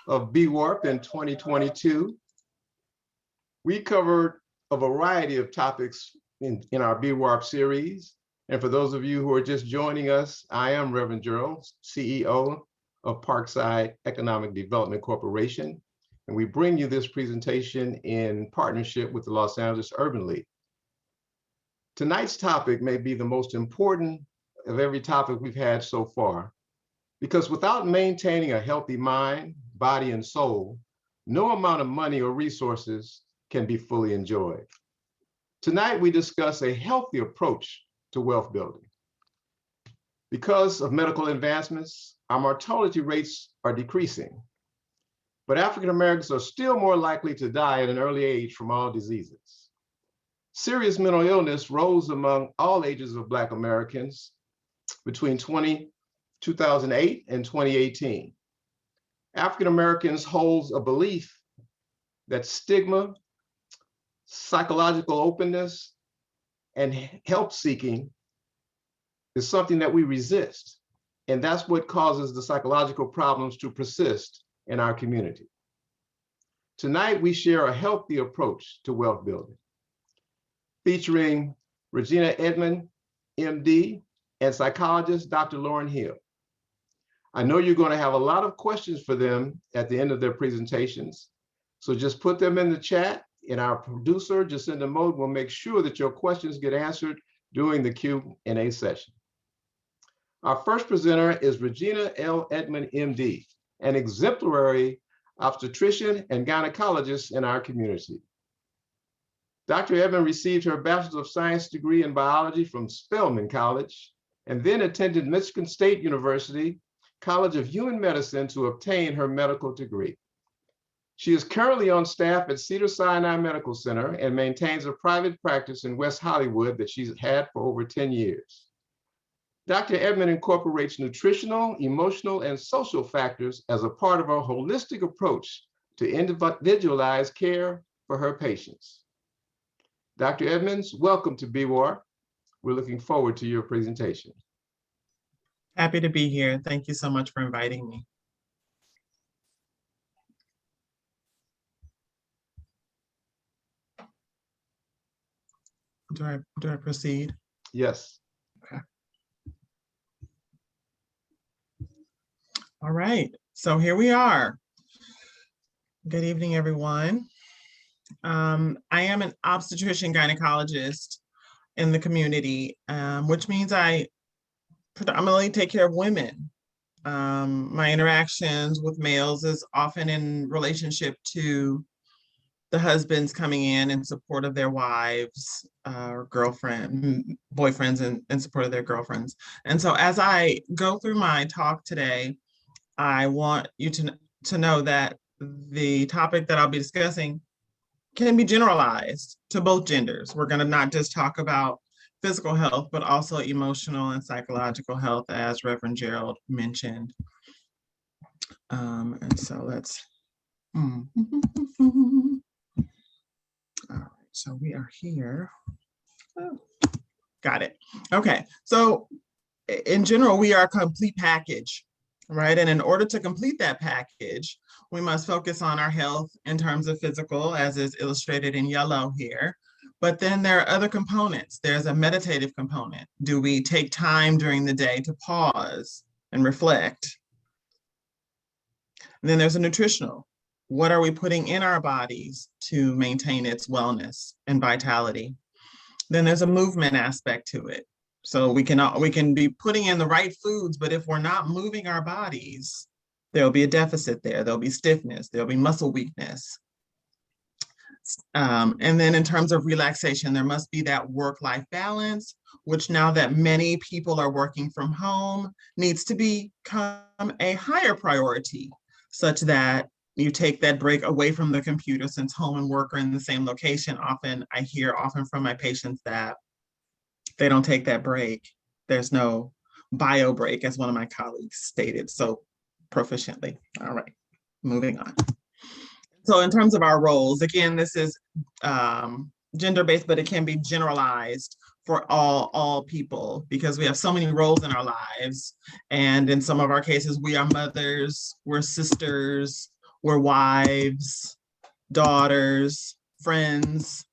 of BWARP in 2022. We covered a variety of topics in our BWARP series. And for those of you who are just joining us, I am Reverend Gerald, CEO of Parkside Economic Development Corporation. And we bring you this presentation in partnership with the Los Angeles Urban League. Tonight's topic may be the most important of every topic we've had so far, because without maintaining a healthy mind, body, and soul, no amount of money or resources can be fully enjoyed. Tonight, we discuss a healthy approach to wealth building. Because of medical advancements, our mortality rates are decreasing, but African Americans are still more likely to die at an early age from all diseases. Serious mental illness rose among all ages of Black Americans between 2008 and 2018. African Americans hold a belief that stigma, psychological openness, and help seeking is something that we resist. And that's what causes the psychological problems to persist in our community. Tonight, we share a healthy approach to wealth building, featuring Regina Edmond Md and psychologist Dr. Lauren Hill. I know you're going to have a lot of questions for them at the end of their presentations, so just put them in the chat, and our producer, Jacinda Mode, will make sure that your questions get answered during the Q&A session. Our first presenter is Regina L Edmond Md, an exemplary obstetrician and gynecologist in our community. Dr. Edmond received her Bachelor of Science degree in biology from Spelman College, and then attended Michigan State University College of Human Medicine to obtain her medical degree. She is currently on staff at Cedars-Sinai Medical Center and maintains a private practice in West Hollywood that she's had for over 10 years. Dr. Edmond incorporates nutritional, emotional, and social factors as a part of our holistic approach to individualized care for her patients. Dr. Edmonds, welcome to BWARP. We're looking forward to your presentation. Happy to be here. Thank you so much for inviting me. Do I proceed? Yes. Okay. All right, so here we are. Good evening, everyone. I am an obstetrician gynecologist in the community, which means I predominantly take care of women. My interactions with males is often in relationship to the husbands coming in support of their wives or boyfriends in support of their girlfriends. And so as I go through my talk today, I want you to know that the topic that I'll be discussing can be generalized to both genders. We're going to not just talk about physical health, but also emotional and psychological health, as Reverend Gerald mentioned. And so let's, all right, so we are here. Oh, got it. Okay, so in general, we are a complete package, right? And in order to complete that package, we must focus on our health in terms of physical, as is illustrated in yellow here. But then there are other components. There's a meditative component. Do we take time during the day to pause and reflect? And then there's a nutritional. What are we putting in our bodies to maintain its wellness and vitality? Then there's a movement aspect to it. So we can be putting in the right foods, but if we're not moving our bodies, there'll be a deficit there. There'll be stiffness. There'll be muscle weakness. And then in terms of relaxation, there must be that work-life balance, which now that many people are working from home, needs to become a higher priority, such that you take that break away from the computer. Since home and work are in the same location, I hear from my patients that they don't take that break. There's no bio break, as one of my colleagues stated so proficiently. All right, moving on. So in terms of our roles, again, this is gender-based, but it can be generalized for all people, because we have so many roles in our lives. And in some of our cases, we are mothers, we're sisters, where wives, daughters, friends,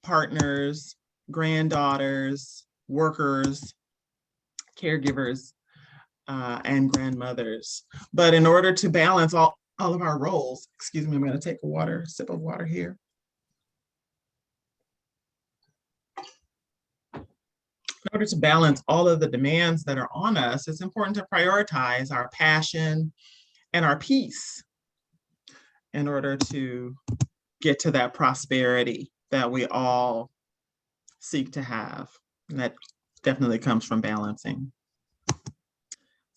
partners, granddaughters, workers, caregivers, and grandmothers. But in order to balance all of our roles, excuse me, I'm going to take a sip of water here. In order to balance all of the demands that are on us, it's important to prioritize our passion and our peace in order to get to that prosperity that we all seek to have. And that definitely comes from balancing.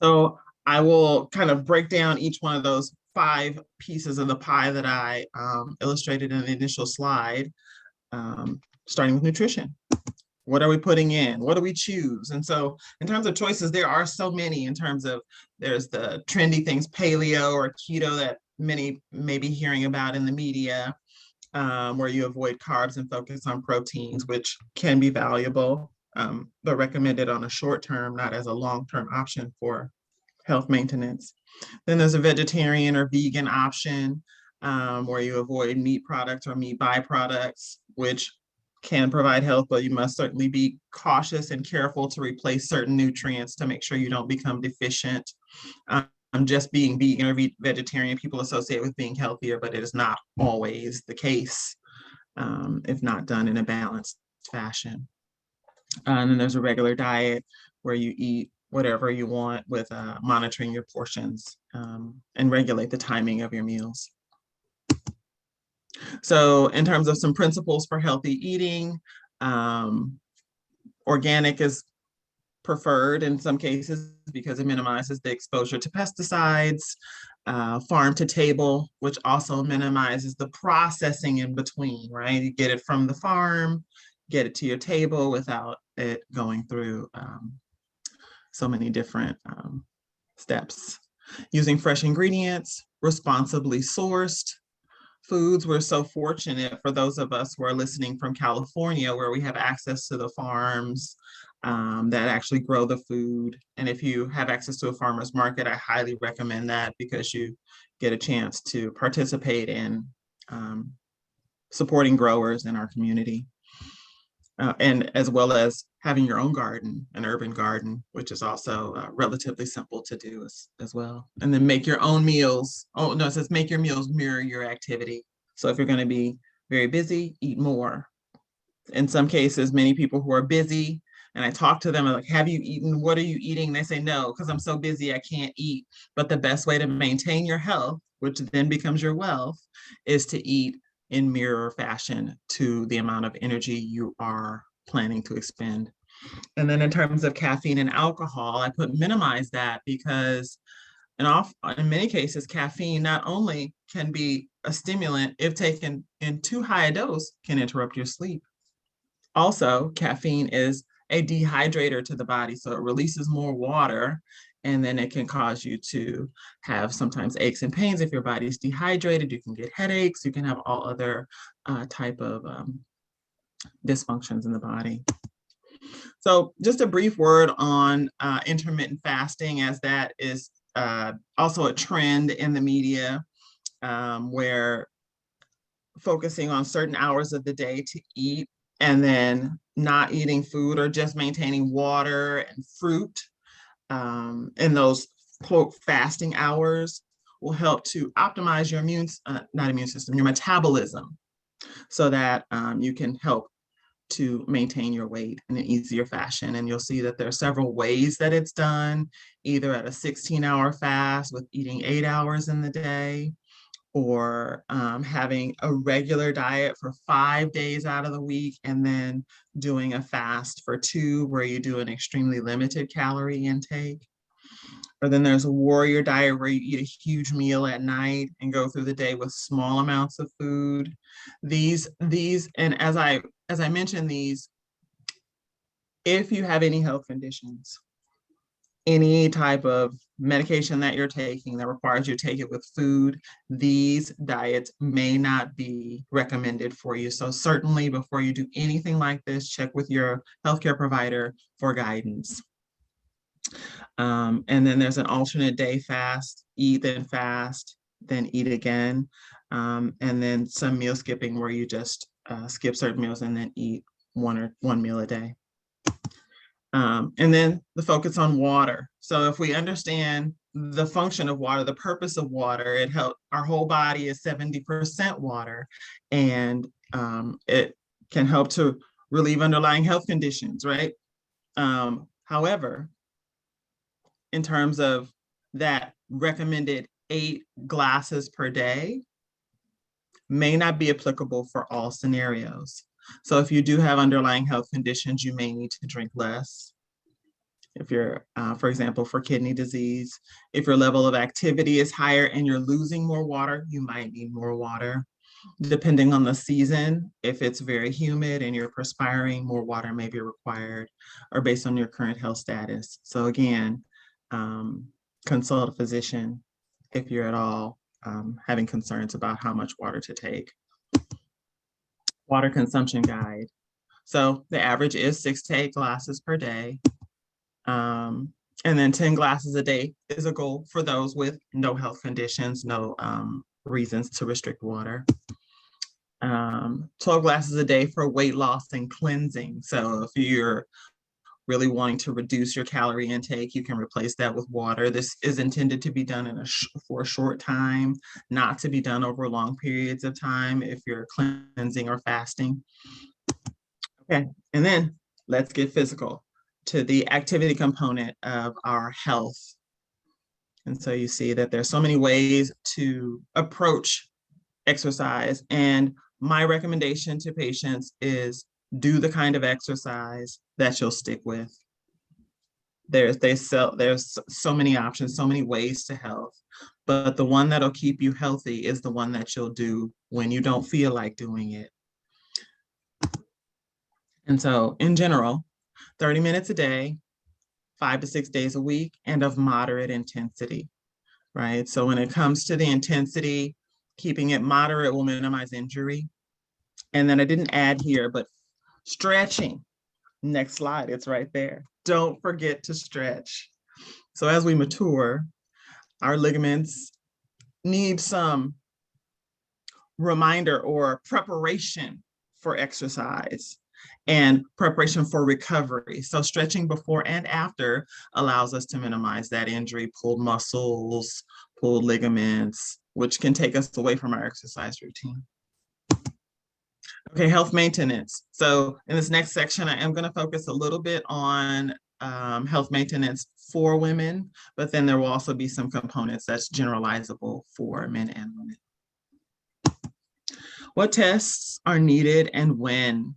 So I will kind of break down each one of those 5 pieces of the pie that I illustrated in the initial slide, starting with nutrition. What are we putting in? What do we choose? And so in terms of choices, there are so many in terms of, there's the trendy things, paleo or keto, that many may be hearing about in the media, where you avoid carbs and focus on proteins, which can be valuable, but recommended on a short term, not as a long-term option for health maintenance. Then there's a vegetarian or vegan option, where you avoid meat products or meat byproducts, which can provide health, but you must certainly be cautious and careful to replace certain nutrients to make sure you don't become deficient. Just being vegan or vegetarian, people associate with being healthier, but it is not always the case if not done in a balanced fashion. And then there's a regular diet where you eat whatever you want with monitoring your portions and regulate the timing of your meals. So in terms of some principles for healthy eating, organic is preferred in some cases because it minimizes the exposure to pesticides. Farm to table, which also minimizes the processing in between, right? You get it from the farm, get it to your table without it going through so many different steps. Using fresh ingredients, responsibly sourced foods. We're so fortunate, for those of us who are listening from California, where we have access to the farms that actually grow the food. And if you have access to a farmer's market, I highly recommend that, because you get a chance to participate in supporting growers in our community. And as well as having your own garden, an urban garden, which is also relatively simple to do as well. And then make your own meals. Oh, no, it says make your meals mirror your activity. So if you're going to be very busy, eat more. In some cases, many people who are busy, and I talk to them, I'm like, have you eaten? What are you eating? They say, no, because I'm so busy, I can't eat. But the best way to maintain your health, which then becomes your wealth, is to eat in mirror fashion to the amount of energy you are planning to expend. And then in terms of caffeine and alcohol, I put minimize that, because in many cases, caffeine not only can be a stimulant, if taken in too high a dose, can interrupt your sleep. Also, caffeine is a dehydrator to the body, so it releases more water, and then it can cause you to have sometimes aches and pains. If your body's dehydrated, you can get headaches, you can have all other type of dysfunctions in the body. So just a brief word on intermittent fasting, as that is also a trend in the media, where focusing on certain hours of the day to eat, and then not eating food, or just maintaining water and fruit in those quote fasting hours will help to optimize your your metabolism, so that you can help to maintain your weight in an easier fashion. And you'll see that there are several ways that it's done, either at a 16-hour fast with eating 8 hours in the day, or having a regular diet for 5 days out of the week, and then doing a fast for 2, where you do an extremely limited calorie intake. Or then there's a warrior diet, where you eat a huge meal at night and go through the day with small amounts of food. These, and as I mentioned these, if you have any health conditions, any type of medication that you're taking that requires you to take it with food, these diets may not be recommended for you. So certainly before you do anything like this, check with your healthcare provider for guidance. And then there's an alternate day fast, eat then fast. then eat again. And then some meal skipping where you just skip certain meals and then eat one meal a day. And then the focus on water. So if we understand the function of water, the purpose of water, it helps. Our whole body is 70% water, and it can help to relieve underlying health conditions, right? However, in terms of that recommended 8 glasses per day may not be applicable for all scenarios. So if you do have underlying health conditions, you may need to drink less. If you're, for example, for kidney disease, if your level of activity is higher and you're losing more water, you might need more water. Depending on the season, if it's very humid and you're perspiring, more water may be required, or based on your current health status. So again, consult a physician if you're at all having concerns about how much water to take. Water consumption guide. So the average is 6 to 8 glasses per day. And then 10 glasses a day is a goal for those with no health conditions, no reasons to restrict water. 12 glasses a day for weight loss and cleansing. So if you're really wanting to reduce your calorie intake, you can replace that with water. This is intended to be done for a short time, not to be done over long periods of time if you're cleansing or fasting. Okay, and then let's get physical to the activity component of our health. And so you see that there's so many ways to approach exercise. And my recommendation to patients is do the kind of exercise that you'll stick with. There's so many options, so many ways to health, but the one that'll keep you healthy is the one that you'll do when you don't feel like doing it. And so in general, 30 minutes a day, 5 to 6 days a week, and of moderate intensity, right? So when it comes to the intensity, keeping it moderate will minimize injury. And then I didn't add here, but stretching. Next slide, it's right there. Don't forget to stretch. So as we mature, our ligaments need some reminder or preparation for exercise and preparation for recovery. So stretching before and after allows us to minimize that injury, pulled muscles, pulled ligaments, which can take us away from our exercise routine. Okay, health maintenance. So in this next section, I am going to focus a little bit on health maintenance for women, but then there will also be some components that's generalizable for men and women. What tests are needed and when?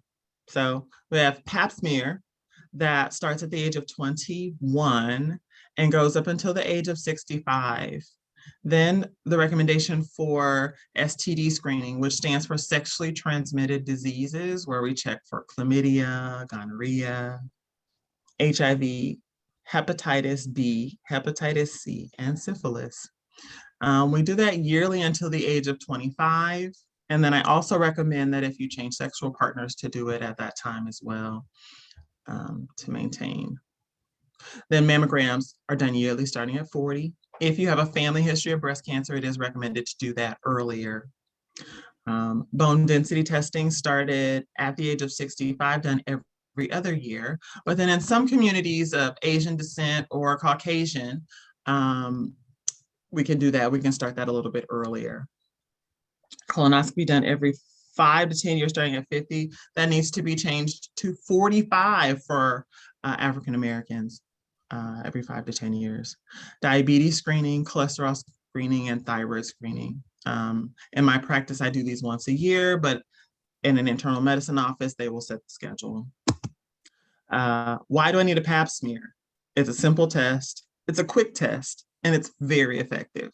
So we have Pap Smear that starts at the age of 21 and goes up until the age of 65. Then the recommendation for STD screening, which stands for sexually transmitted diseases, where we check for chlamydia, gonorrhea, HIV, hepatitis B, hepatitis C, and syphilis. We do that yearly until the age of 25. And then I also recommend that if you change sexual partners to do it at that time as well, to maintain. Then mammograms are done yearly starting at 40. If you have a family history of breast cancer, it is recommended to do that earlier. Bone density testing started at the age of 65, done every other year. But then in some communities of Asian descent or Caucasian, we can do that. We can start that a little bit earlier. Colonoscopy done every 5 to 10 years, starting at 50. That needs to be changed to 45 for African Americans every 5 to 10 years. Diabetes screening, cholesterol screening, and thyroid screening. In my practice, I do these once a year, but in an internal medicine office, they will set the schedule. Why do I need a Pap smear? It's a simple test. It's a quick test, and it's very effective.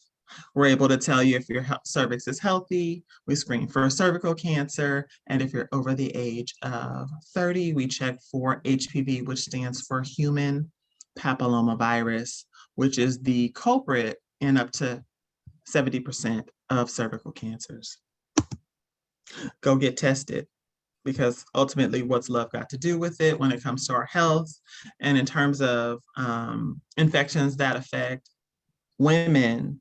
We're able to tell you if your cervix is healthy. We screen for cervical cancer. And if you're over the age of 30, we check for HPV, which stands for human papillomavirus, which is the culprit in up to 70% of cervical cancers. Go get tested, because ultimately what's love got to do with it when it comes to our health? And in terms of infections that affect women,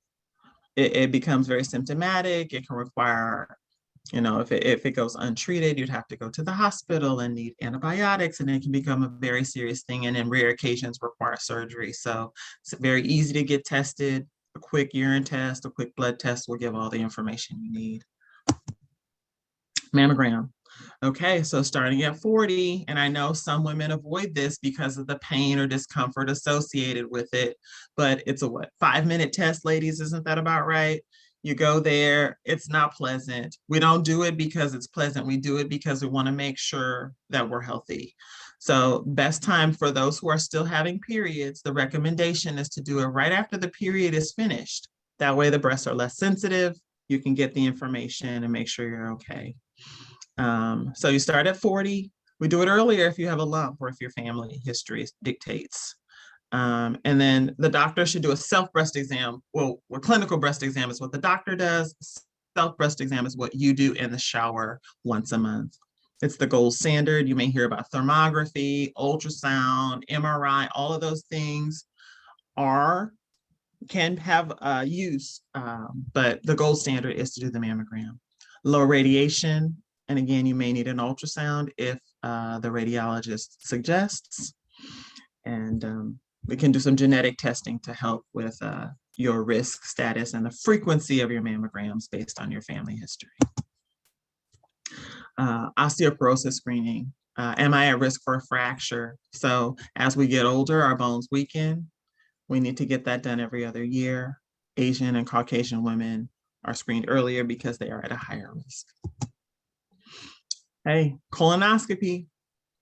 it becomes very symptomatic. It can require, if it goes untreated, you'd have to go to the hospital and need antibiotics, and it can become a very serious thing, and in rare occasions require surgery. So it's very easy to get tested. A quick urine test, a quick blood test will give all the information you need. Mammogram. Okay, so starting at 40, and I know some women avoid this because of the pain or discomfort associated with it, but it's a 5-minute test, ladies? Isn't that about right? You go there, it's not pleasant. We don't do it because it's pleasant. We do it because we want to make sure that we're healthy. So best time for those who are still having periods, the recommendation is to do it right after the period is finished. That way the breasts are less sensitive. You can get the information and make sure you're okay. So you start at 40. We do it earlier if you have a lump or if your family history dictates. And then the doctor should do a self-breast exam. Well, clinical breast exam is what the doctor does. Self-breast exam is what you do in the shower once a month. It's the gold standard. You may hear about thermography, ultrasound, MRI, all of those things can have use, but the gold standard is to do the mammogram. Low radiation, and again, you may need an ultrasound if the radiologist suggests. And we can do some genetic testing to help with your risk status and the frequency of your mammograms based on your family history. Osteoporosis screening. Am I at risk for a fracture? So as we get older, our bones weaken. We need to get that done every other year. Asian and Caucasian women are screened earlier because they are at a higher risk. Hey, colonoscopy.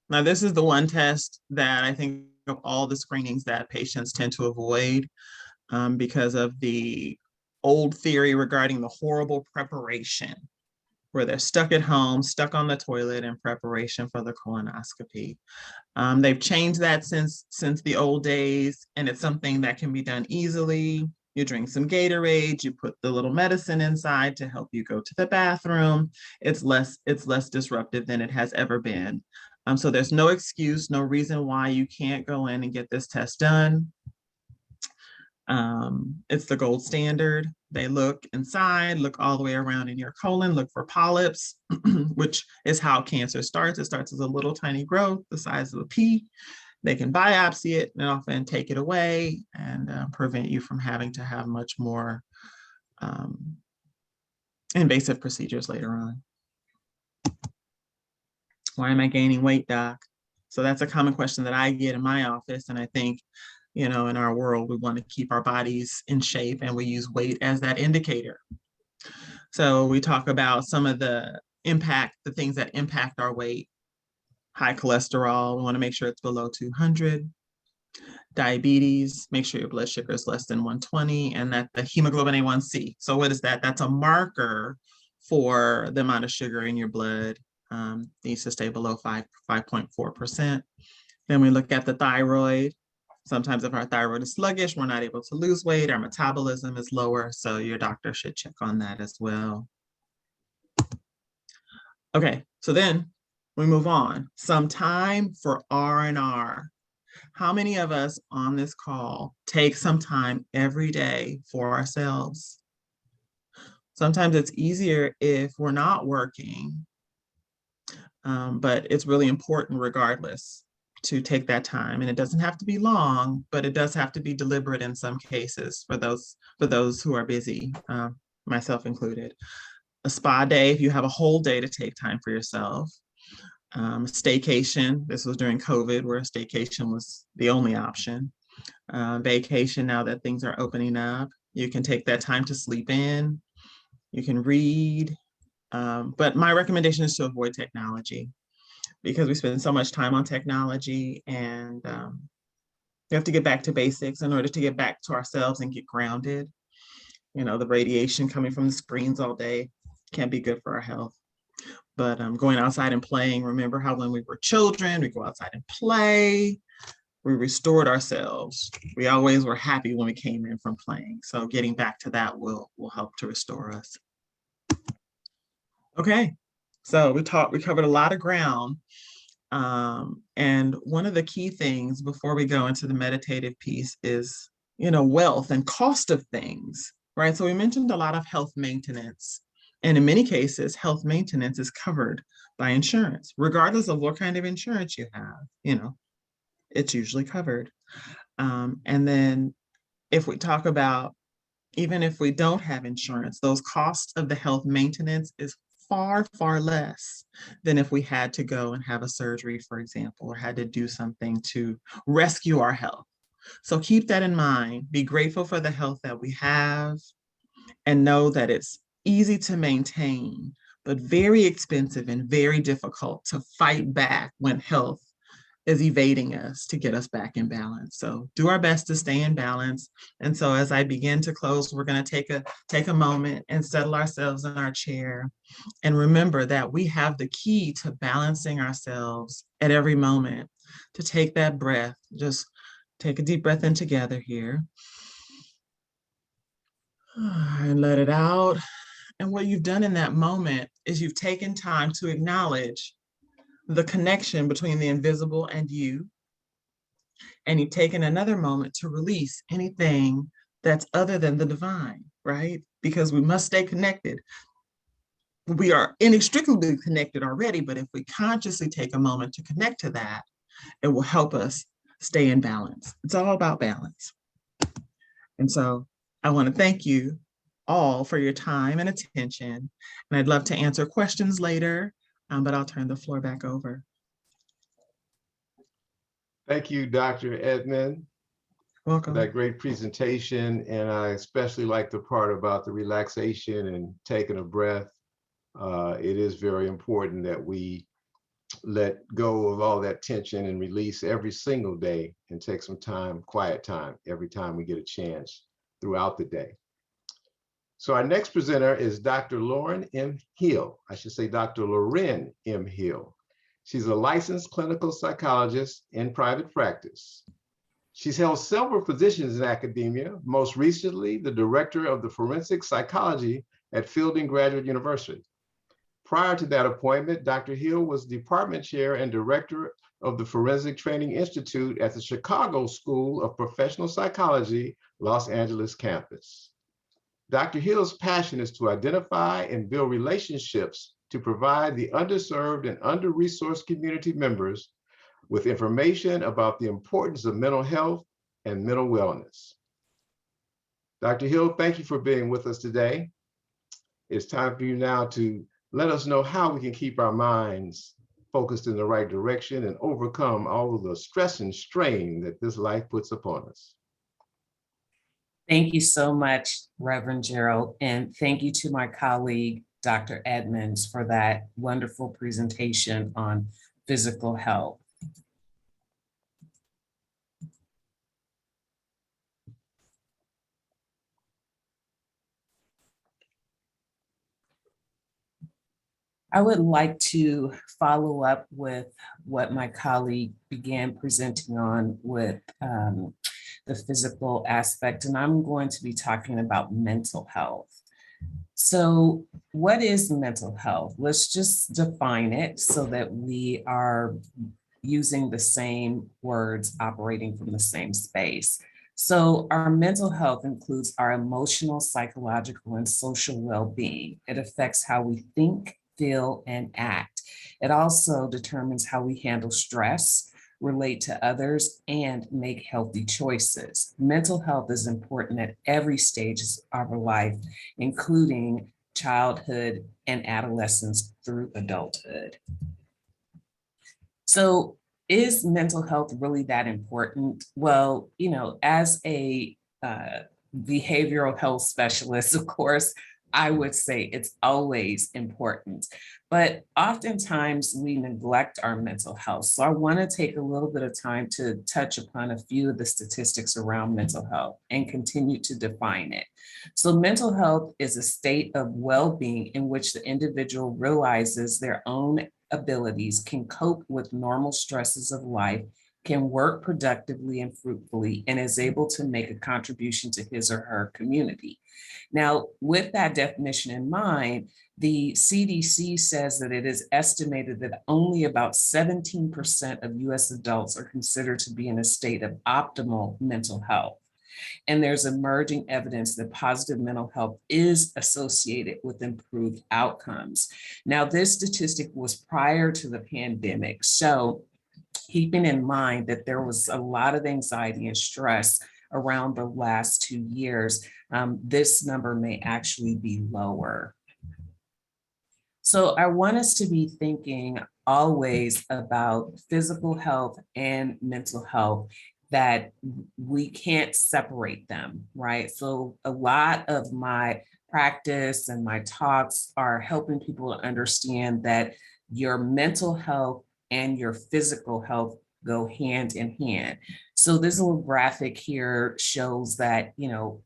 Now, this is the one test that I think of all the screenings that patients tend to avoid because of the old theory regarding the horrible preparation, where they're stuck at home, stuck on the toilet in preparation for the colonoscopy. They've changed that since the old days, and it's something that can be done easily. You drink some Gatorade, you put the little medicine inside to help you go to the bathroom. It's less disruptive than it has ever been. So there's no excuse, no reason why you can't go in and get this test done. It's the gold standard. They look inside, look all the way around in your colon, look for polyps, which is how cancer starts. It starts as a little tiny growth the size of a pea. They can biopsy it and often take it away and prevent you from having to have much more invasive procedures later on. Why am I gaining weight, doc? So that's a common question that I get in my office. And I think, in our world, we want to keep our bodies in shape, and we use weight as that indicator. So we talk about some of the things that impact our weight. High cholesterol, we want to make sure it's below 200. Diabetes, make sure your blood sugar is less than 120, and that the hemoglobin A1C. So what is that? That's a marker for the amount of sugar in your blood. Needs to stay below 5.4%. Then we look at the thyroid. Sometimes if our thyroid is sluggish, we're not able to lose weight, our metabolism is lower, so your doctor should check on that as well. Okay, so then we move on. Some time for R&R. How many of us on this call take some time every day for ourselves? Sometimes it's easier if we're not working, but it's really important regardless to take that time. And it doesn't have to be long, but it does have to be deliberate in some cases for those who are busy, myself included. A spa day, if you have a whole day to take time for yourself. Staycation, this was during COVID where staycation was the only option. Vacation, now that things are opening up, you can take that time to sleep in, you can read. But my recommendation is to avoid technology, because we spend so much time on technology, and we have to get back to basics in order to get back to ourselves and get grounded. The radiation coming from the screens all day can't be good for our health. But going outside and playing, remember how when we were children, we go outside and play, we restored ourselves. We always were happy when we came in from playing. So getting back to that will help to restore us. Okay, so we covered a lot of ground. And one of the key things before we go into the meditative piece is, wealth and cost of things, right? So we mentioned a lot of health maintenance. And in many cases, health maintenance is covered by insurance, regardless of what kind of insurance you have, it's usually covered. And then if we talk about, even if we don't have insurance, those costs of the health maintenance is far, far less than if we had to go and have a surgery, for example, or had to do something to rescue our health. So keep that in mind. Be grateful for the health that we have and know that it's easy to maintain, but very expensive and very difficult to fight back when health is evading us to get us back in balance. So do our best to stay in balance. And so as I begin to close, we're going to take a moment and settle ourselves in our chair and remember that we have the key to balancing ourselves at every moment. To take that breath, just take a deep breath in together here and let it out. And what you've done in that moment is you've taken time to acknowledge the connection between the invisible and you. And you've taken another moment to release anything that's other than the divine, right? Because we must stay connected. We are inextricably connected already, but if we consciously take a moment to connect to that, it will help us stay in balance. It's all about balance. And so I want to thank you all for your time and attention. And I'd love to answer questions later, but I'll turn the floor back over. Thank you, Dr. Edmond, Welcome. for that great presentation. And I especially like the part about the relaxation and taking a breath. It is very important that we let go of all that tension and release every single day and take some time, quiet time, every time we get a chance throughout the day. So our next presenter is Dr. Lauren M. Hill. I should say Dr. Lauren M. Hill. She's a licensed clinical psychologist in private practice. She's held several positions in academia, most recently the director of the forensic psychology at Fielding Graduate University. Prior to that appointment, Dr. Hill was department chair and director of the Forensic Training Institute at the Chicago School of Professional Psychology, Los Angeles campus. Dr. Hill's passion is to identify and build relationships to provide the underserved and under-resourced community members with information about the importance of mental health and mental wellness. Dr. Hill, thank you for being with us today. It's time for you now to let us know how we can keep our minds focused in the right direction and overcome all of the stress and strain that this life puts upon us. Thank you so much, Reverend Gerald, and thank you to my colleague, Dr. Edmonds, for that wonderful presentation on physical health. I would like to follow up with what my colleague began presenting on with the physical aspect, and I'm going to be talking about mental health. So what is mental health? Let's just define it so that we are using the same words, operating from the same space. So our mental health includes our emotional, psychological, and social well-being. It affects how we think, feel, and act. It also determines how we handle stress, relate to others, and make healthy choices. Mental health is important at every stage of our life, including childhood and adolescence through adulthood. So is mental health really that important? Well, as a behavioral health specialist, of course, I would say it's always important, but oftentimes we neglect our mental health. So I want to take a little bit of time to touch upon a few of the statistics around mental health and continue to define it. So mental health is a state of well-being in which the individual realizes their own abilities, can cope with normal stresses of life, can work productively and fruitfully, and is able to make a contribution to his or her community. Now, with that definition in mind, the CDC says that it is estimated that only about 17% of US adults are considered to be in a state of optimal mental health. And there's emerging evidence that positive mental health is associated with improved outcomes. Now, this statistic was prior to the pandemic. So keeping in mind that there was a lot of anxiety and stress around the last 2 years, this number may actually be lower. So I want us to be thinking always about physical health and mental health, that we can't separate them, right? So a lot of my practice and my talks are helping people to understand that your mental health and your physical health go hand in hand. So this little graphic here shows that,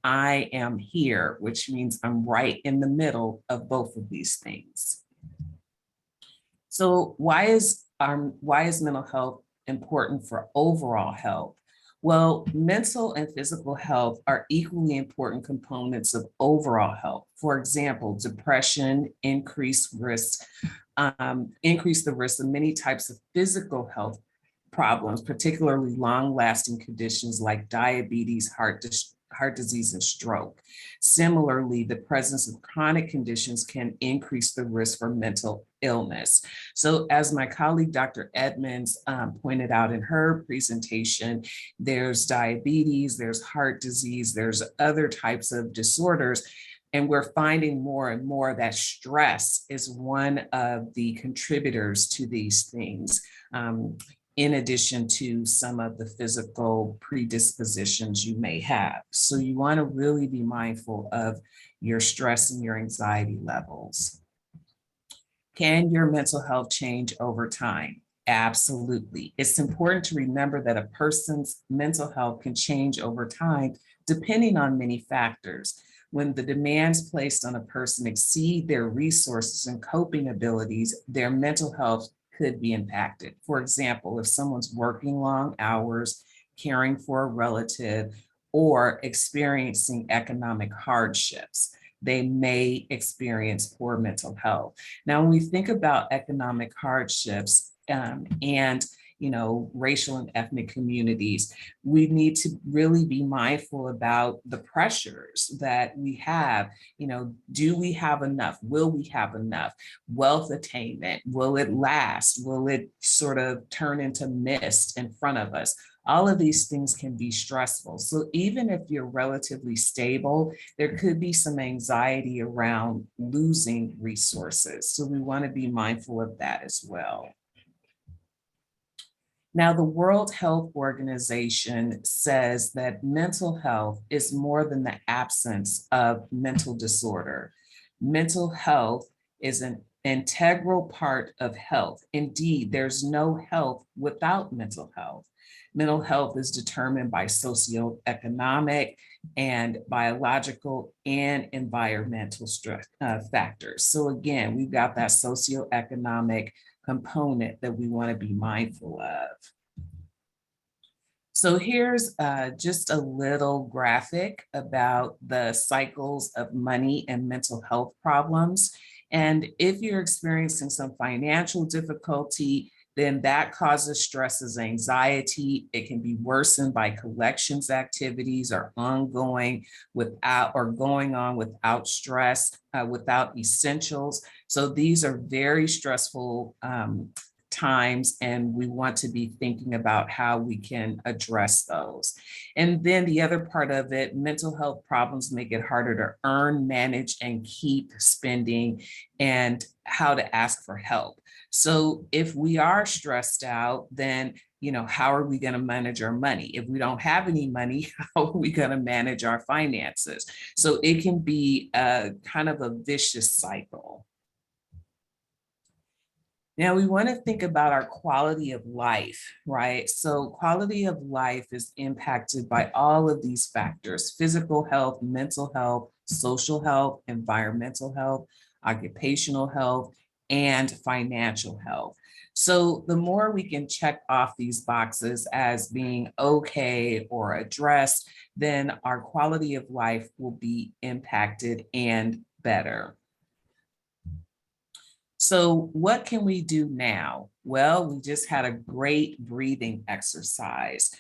I am here, which means I'm right in the middle of both of these things. So why is mental health important for overall health? Well, mental and physical health are equally important components of overall health. For example, depression increase the risk of many types of physical health problems, particularly long-lasting conditions like diabetes, heart disease, and stroke. Similarly, the presence of chronic conditions can increase the risk for mental illness. So as my colleague, Dr. Edmonds, pointed out in her presentation, there's diabetes, there's heart disease, there's other types of disorders. And we're finding more and more that stress is one of the contributors to these things, in addition to some of the physical predispositions you may have. So you want to really be mindful of your stress and your anxiety levels. Can your mental health change over time? Absolutely. It's important to remember that a person's mental health can change over time depending on many factors. When the demands placed on a person exceed their resources and coping abilities, their mental health could be impacted. For example, if someone's working long hours, caring for a relative, or experiencing economic hardships, they may experience poor mental health. Now, when we think about economic hardships and racial and ethnic communities, we need to really be mindful about the pressures that we have. Do we have enough? Will we have enough? Wealth attainment, will it last? Will it sort of turn into mist in front of us? All of these things can be stressful. So even if you're relatively stable, there could be some anxiety around losing resources. So we want to be mindful of that as well. Now, the World Health Organization says that mental health is more than the absence of mental disorder. Mental health is an integral part of health. Indeed, there's no health without mental health. Mental health is determined by socioeconomic and biological and environmental factors. So again, we've got that socioeconomic component that we want to be mindful of. So here's just a little graphic about the cycles of money and mental health problems. And if you're experiencing some financial difficulty, then that causes stresses, anxiety. It can be worsened by collections activities or going on without stress, without essentials. So these are very stressful times, and we want to be thinking about how we can address those. And then the other part of it, mental health problems make it harder to earn, manage, and keep spending, and how to ask for help. So if we are stressed out, then how are we going to manage our money? If we don't have any money, how are we going to manage our finances? So it can be a kind of a vicious cycle. Now we want to think about our quality of life, right? So quality of life is impacted by all of these factors: physical health, mental health, social health, environmental health, occupational health, and financial health. So the more we can check off these boxes as being okay or addressed, then our quality of life will be impacted and better. So what can we do now? Well, we just had a great breathing exercise.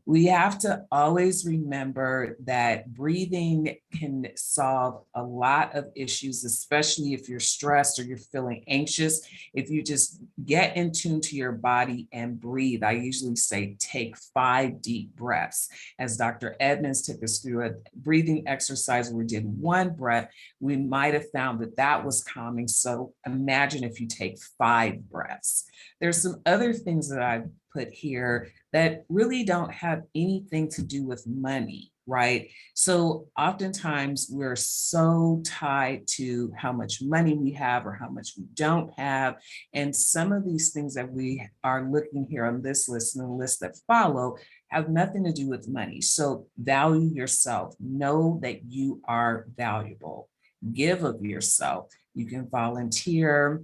We have to always remember that breathing can solve a lot of issues, especially if you're stressed or you're feeling anxious. If you just get in tune to your body and breathe, I usually say take 5 deep breaths. As Dr. Edmonds took us through a breathing exercise where we did 1 breath, we might have found that that was calming. So imagine if you take 5 breaths. There's some other things that I've put here that really don't have anything to do with money, right? So oftentimes we're so tied to how much money we have or how much we don't have. And some of these things that we are looking here on this list and the list that follow have nothing to do with money. So value yourself. Know that you are valuable. Give of yourself. You can volunteer.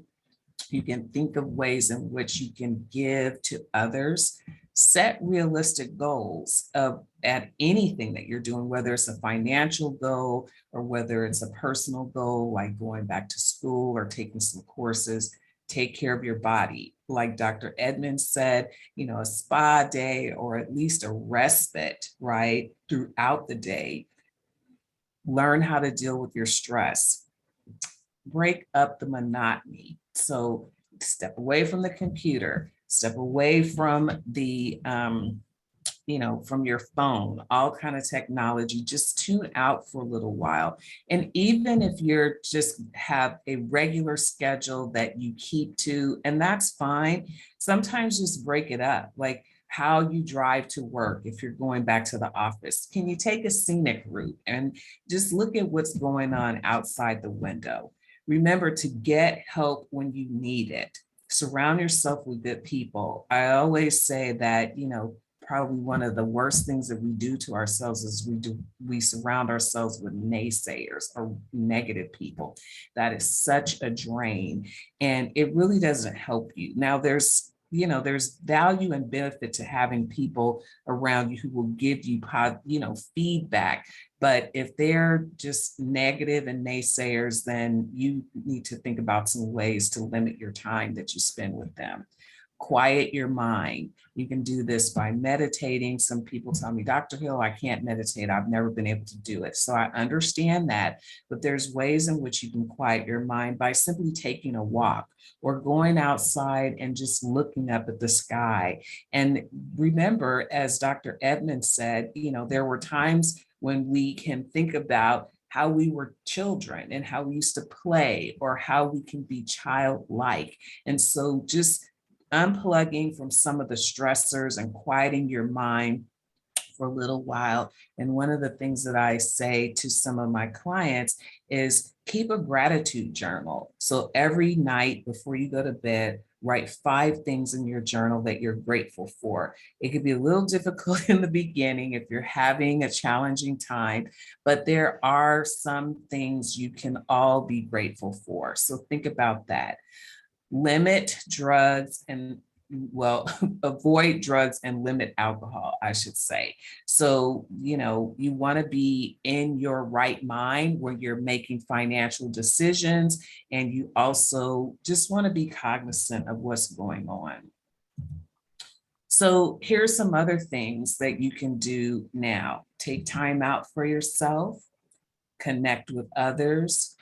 You can think of ways in which you can give to others. Set realistic goals at anything that you're doing, whether it's a financial goal or whether it's a personal goal, like going back to school or taking some courses. Take care of your body. Like Dr. Edmonds said, a spa day or at least a respite, right, throughout the day. Learn how to deal with your stress. Break up the monotony. So step away from the computer, step away from the, from your phone, all kind of technology, just tune out for a little while. And even if you're just have a regular schedule that you keep to, and that's fine, sometimes just break it up. Like how you drive to work, if you're going back to the office, can you take a scenic route and just look at what's going on outside the window? Remember to get help when you need it. Surround yourself with good people. I always say that, probably one of the worst things that we do to ourselves is we surround ourselves with naysayers or negative people. That is such a drain, and it really doesn't help you. Now there's value and benefit to having people around you who will give you feedback. But if they're just negative and naysayers, then you need to think about some ways to limit your time that you spend with them. Quiet your mind. You can do this by meditating. Some people tell me, Dr. Hill, I can't meditate. I've never been able to do it. So I understand that, but there's ways in which you can quiet your mind by simply taking a walk or going outside and just looking up at the sky. And remember, as Dr. Edmonds said, there were times when we can think about how we were children and how we used to play or how we can be childlike. And so just unplugging from some of the stressors and quieting your mind for a little while. And one of the things that I say to some of my clients is keep a gratitude journal. So every night before you go to bed, write 5 things in your journal that you're grateful for. It could be a little difficult in the beginning if you're having a challenging time, but there are some things you can all be grateful for. So think about that. Limit drugs and avoid drugs and limit alcohol, I should say. So, you want to be in your right mind when you're making financial decisions, and you also just want to be cognizant of what's going on. So here's some other things that you can do now. Take time out for yourself, connect with others,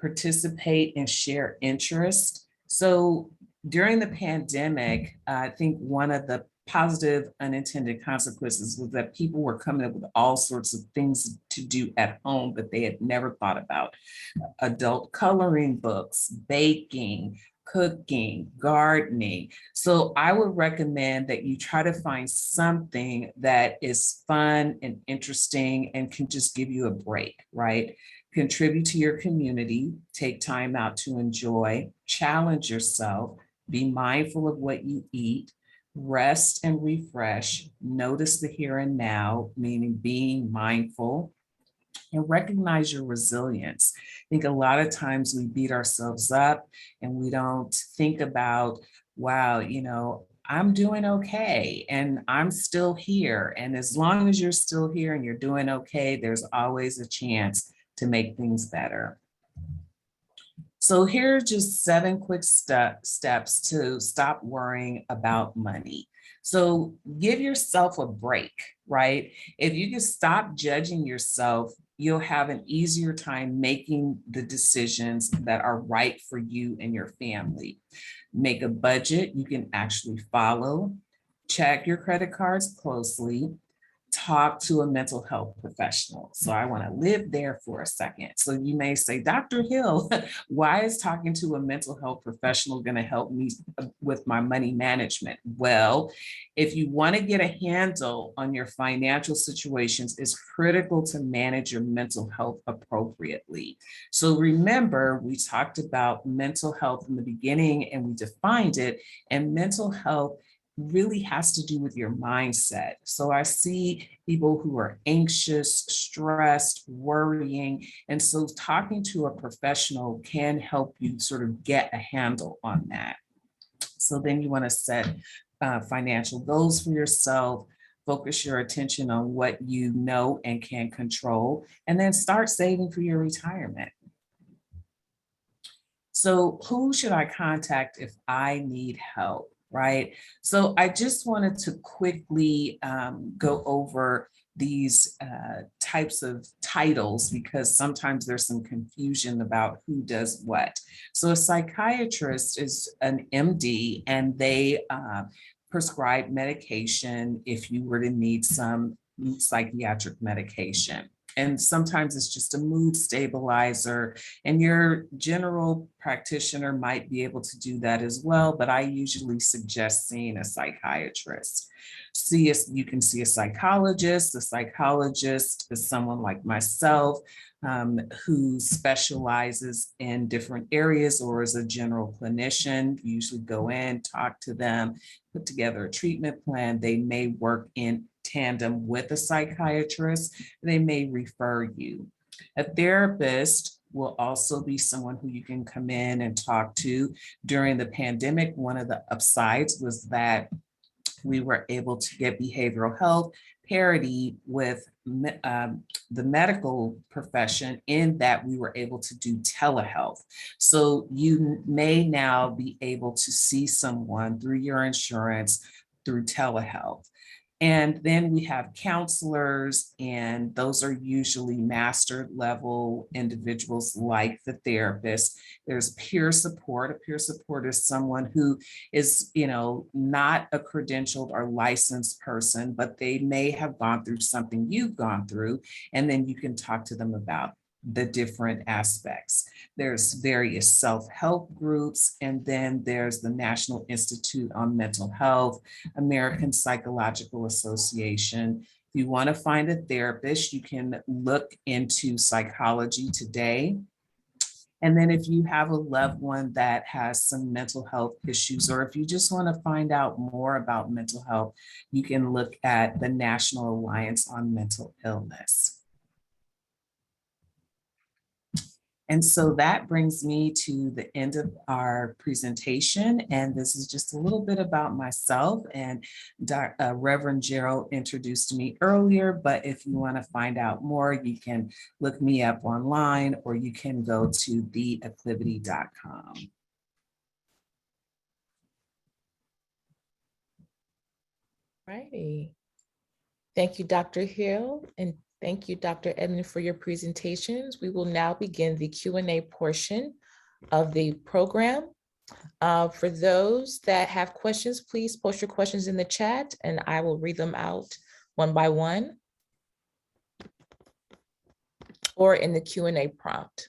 participate and share interests. So during the pandemic, I think one of the positive unintended consequences was that people were coming up with all sorts of things to do at home that they had never thought about. Adult coloring books, baking, cooking, gardening. So I would recommend that you try to find something that is fun and interesting and can just give you a break, right? Contribute to your community, take time out to enjoy, challenge yourself, be mindful of what you eat, rest and refresh, notice the here and now, meaning being mindful, and recognize your resilience. I think a lot of times we beat ourselves up and we don't think about, wow, I'm doing okay and I'm still here. And as long as you're still here and you're doing okay, there's always a chance to make things better. So here are just 7 quick steps to stop worrying about money. So give yourself a break, right? If you can stop judging yourself, you'll have an easier time making the decisions that are right for you and your family. Make a budget you can actually follow. Check your credit cards closely. Talk to a mental health professional. So I want to live there for a second. So you may say, Dr. Hill, why is talking to a mental health professional going to help me with my money management? Well, if you want to get a handle on your financial situations, it's critical to manage your mental health appropriately. So remember, we talked about mental health in the beginning and we defined it, and mental health really has to do with your mindset. So I see people who are anxious, stressed, worrying. And so talking to a professional can help you sort of get a handle on that. So then you want to set financial goals for yourself, focus your attention on what you know and can control, and then start saving for your retirement. So who should I contact if I need help? Right. So I just wanted to quickly go over these types of titles because sometimes there's some confusion about who does what. So a psychiatrist is an MD and they prescribe medication if you were to need some psychiatric medication. And sometimes it's just a mood stabilizer, and your general practitioner might be able to do that as well. But I usually suggest seeing a psychiatrist. You can see a psychologist. A psychologist is someone like myself who specializes in different areas or is a general clinician. You usually go in, talk to them, put together a treatment plan. They may work in tandem with a psychiatrist. They may refer you. A therapist will also be someone who you can come in and talk to. During the pandemic, one of the upsides was that we were able to get behavioral health parity with the medical profession in that we were able to do telehealth. So you may now be able to see someone through your insurance through telehealth. And then we have counselors, and those are usually master level individuals like the therapist. There's peer support. A peer support is someone who is, not a credentialed or licensed person, but they may have gone through something you've gone through, and then you can talk to them about the different aspects. There's various self-help groups, and then there's the National Institute on Mental Health, American Psychological Association. If you want to find a therapist, you can look into Psychology Today. And then if you have a loved one that has some mental health issues, or if you just want to find out more about mental health, you can look at the National Alliance on Mental Illness. And so that brings me to the end of our presentation. And this is just a little bit about myself. And Reverend Gerald introduced me earlier, but if you want to find out more, you can look me up online or you can go to theacclivity.com. Righty. Thank you, Dr. Hill, and thank you, Dr. Edmond, for your presentations. We will now begin the Q&A portion of the program. For those that have questions, please post your questions in the chat and I will read them out one by one or in the Q&A prompt.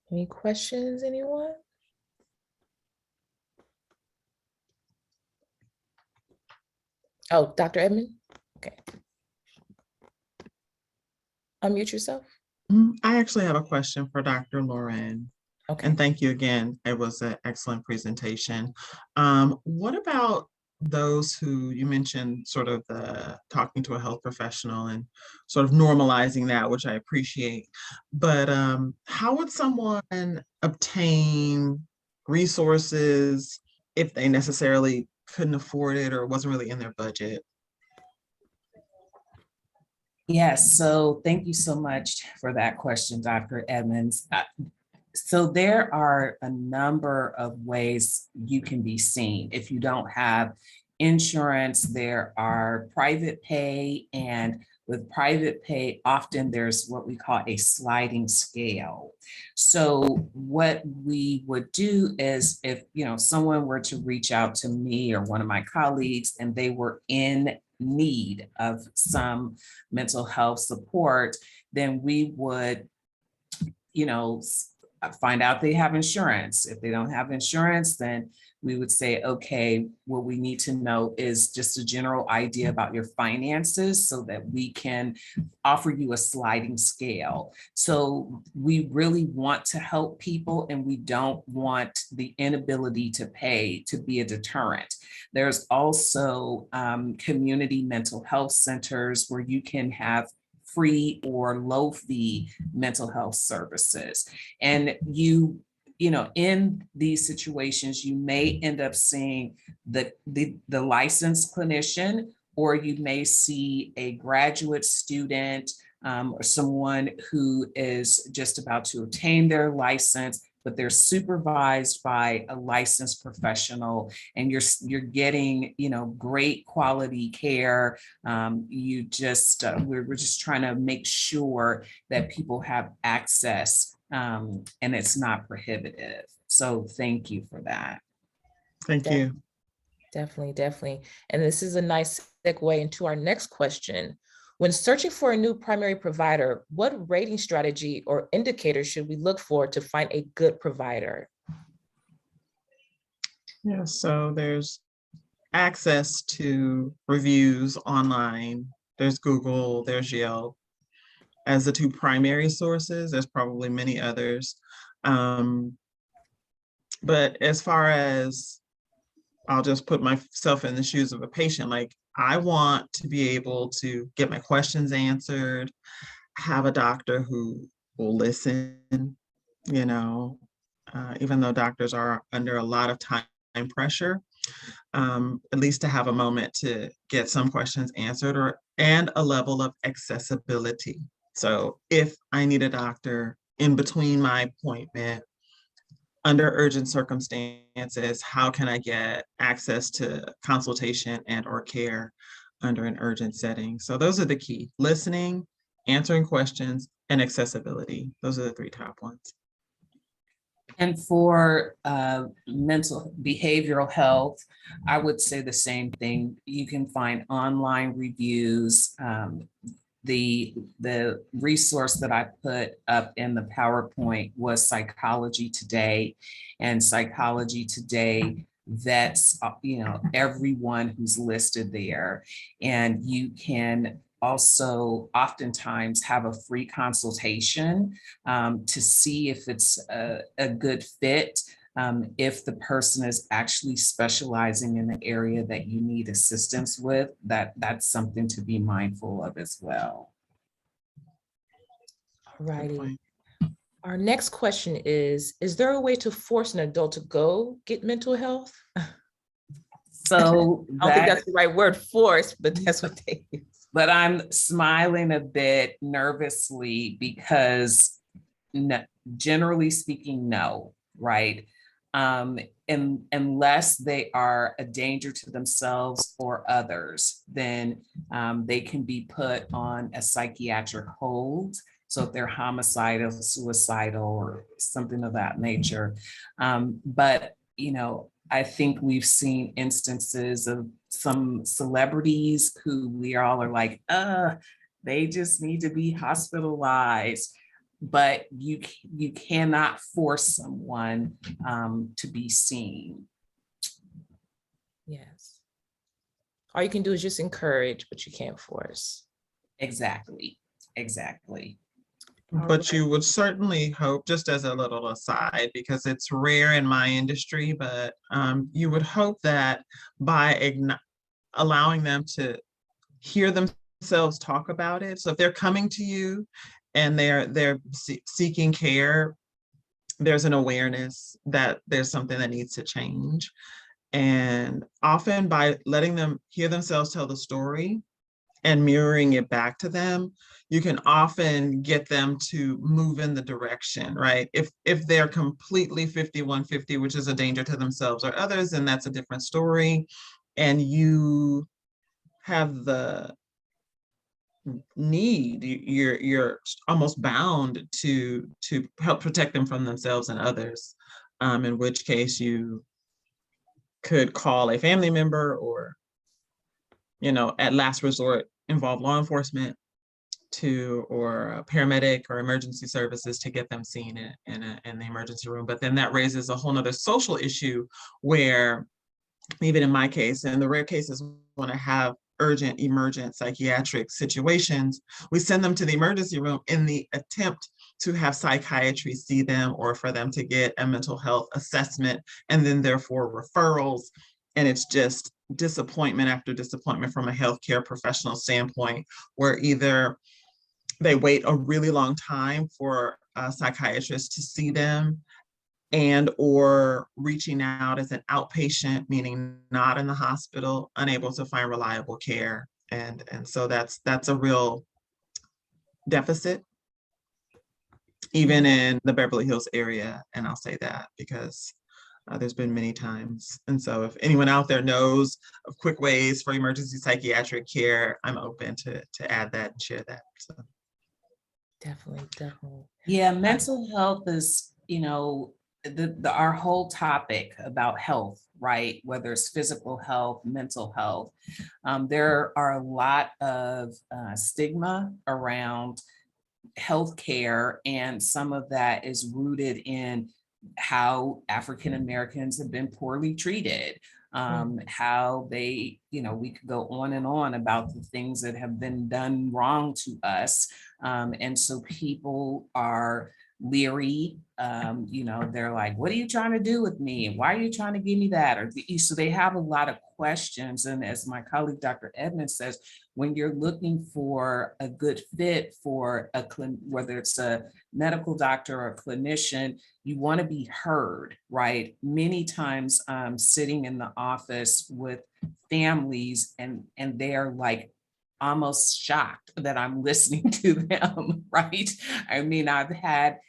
Any questions, anyone? Oh, Dr. Edmond? Okay. Unmute yourself. I actually have a question for Dr. Lauren. Okay. And thank you again. It was an excellent presentation. What about those who you mentioned sort of the talking to a health professional and sort of normalizing that, which I appreciate. But how would someone obtain resources if they necessarily couldn't afford it or it wasn't really in their budget? Yes, so thank you so much for that question, Dr. Edmonds. So there are a number of ways you can be seen. If you don't have insurance, there are private pay, and with private pay, often there's what we call a sliding scale. So what we would do is if someone were to reach out to me or one of my colleagues and they were in need of some mental health support, then we would, find out they have insurance. If they don't have insurance, then we would say, okay, what we need to know is just a general idea about your finances so that we can offer you a sliding scale. So we really want to help people, and we don't want the inability to pay to be a deterrent. There's also community mental health centers where you can have free or low fee mental health services. And in these situations, you may end up seeing the licensed clinician, or you may see a graduate student or someone who is just about to obtain their license, but they're supervised by a licensed professional, and you're getting great quality care. We're just trying to make sure that people have access, and it's not prohibitive. So thank you for that. Thank you. Definitely. And this is a nice segue into our next question. When searching for a new primary provider, what rating strategy or indicators should we look for to find a good provider? Yeah, so there's access to reviews online. There's Google, there's Yelp as the two primary sources. There's probably many others. But as far as, I'll just put myself in the shoes of a patient, like I want to be able to get my questions answered, have a doctor who will listen, even though doctors are under a lot of time pressure, at least to have a moment to get some questions answered, and a level of accessibility. So if I need a doctor in between my appointment, under urgent circumstances, how can I get access to consultation and or care under an urgent setting? So those are the key: listening, answering questions, and accessibility. Those are the three top ones. And for mental behavioral health, I would say the same thing. You can find online reviews. The resource that I put up in the PowerPoint was Psychology Today, and Psychology Today vets everyone who's listed there, and you can also oftentimes have a free consultation to see if it's a good fit, if the person is actually specializing in the area that you need assistance with. That's something to be mindful of as well. All righty. Our next question is there a way to force an adult to go get mental health? So I don't think that's the right word, force, but that's what they use. But I'm smiling a bit nervously because generally speaking, no, right? And unless they are a danger to themselves or others, then they can be put on a psychiatric hold. So if they're homicidal, suicidal, or something of that nature. But, I think we've seen instances of some celebrities who we all are like, they just need to be hospitalized. But you cannot force someone to be seen. Yes. All you can do is just encourage, but you can't force. Exactly. But you would certainly hope, just as a little aside, because it's rare in my industry, but you would hope that by allowing them to hear themselves talk about it. So if they're coming to you and they're seeking care, there's an awareness that there's something that needs to change. And often by letting them hear themselves tell the story and mirroring it back to them, you can often get them to move in the direction, right? If they're completely 51-50, which is a danger to themselves or others, then that's a different story. And you have the need, you're almost bound to help protect them from themselves and others, in which case you could call a family member or, at last resort, involve law enforcement or a paramedic or emergency services to get them seen in the emergency room. But then that raises a whole nother social issue where, even in my case, in the rare cases when I have urgent, emergent psychiatric situations, we send them to the emergency room in the attempt to have psychiatry see them or for them to get a mental health assessment, and then therefore referrals. And it's just disappointment after disappointment from a healthcare professional standpoint, where either they wait a really long time for a psychiatrist to see them, and or reaching out as an outpatient, meaning not in the hospital, unable to find reliable care. And so that's a real deficit, even in the Beverly Hills area. And I'll say that because there's been many times. And so if anyone out there knows of quick ways for emergency psychiatric care, I'm open to add that and share that. So. Definitely. Yeah, mental health is, our whole topic about health, right? Whether it's physical health, mental health, there are a lot of stigma around healthcare, and some of that is rooted in how African Americans have been poorly treated. How they, we could go on and on about the things that have been done wrong to us. And so people are leery, they're like, what are you trying to do with me? Why are you trying to give me that? So they have a lot of questions. And as my colleague, Dr. Edmond says, when you're looking for a good fit for whether it's a medical doctor or a clinician, you want to be heard, right? Many times I'm sitting in the office with families and they're like almost shocked that I'm listening to them, right? I mean, I've had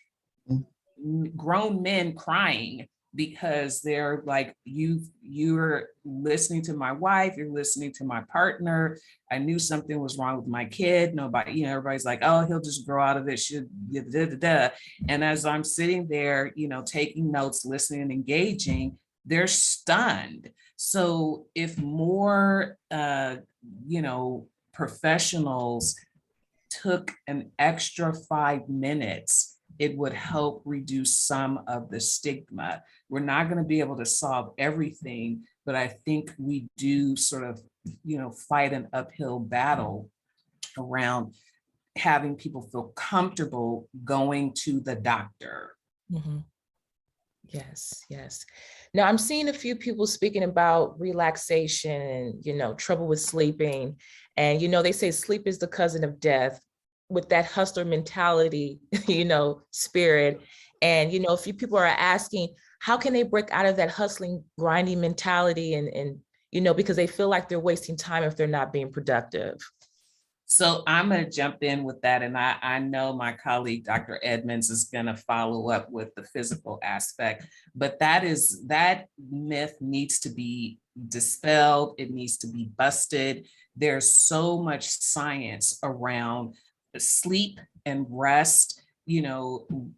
grown men crying because they're like, you're listening to my wife, you're listening to my partner. I knew something was wrong with my kid. Nobody, everybody's like, oh, he'll just grow out of it. And as I'm sitting there, taking notes, listening and engaging, they're stunned. So if more, professionals took an extra 5 minutes, it would help reduce some of the stigma. We're not going to be able to solve everything, but I think we do sort of, fight an uphill battle around having people feel comfortable going to the doctor. Mm-hmm. Yes. Now I'm seeing a few people speaking about relaxation and, trouble with sleeping. And, they say sleep is the cousin of death, with that hustler mentality, spirit. And, a few people are asking, how can they break out of that hustling, grinding mentality and because they feel like they're wasting time if they're not being productive. So I'm going to jump in with that. And I know my colleague, Dr. Edmonds, is going to follow up with the physical aspect, but that myth needs to be dispelled. It needs to be busted. There's so much science around sleep and rest.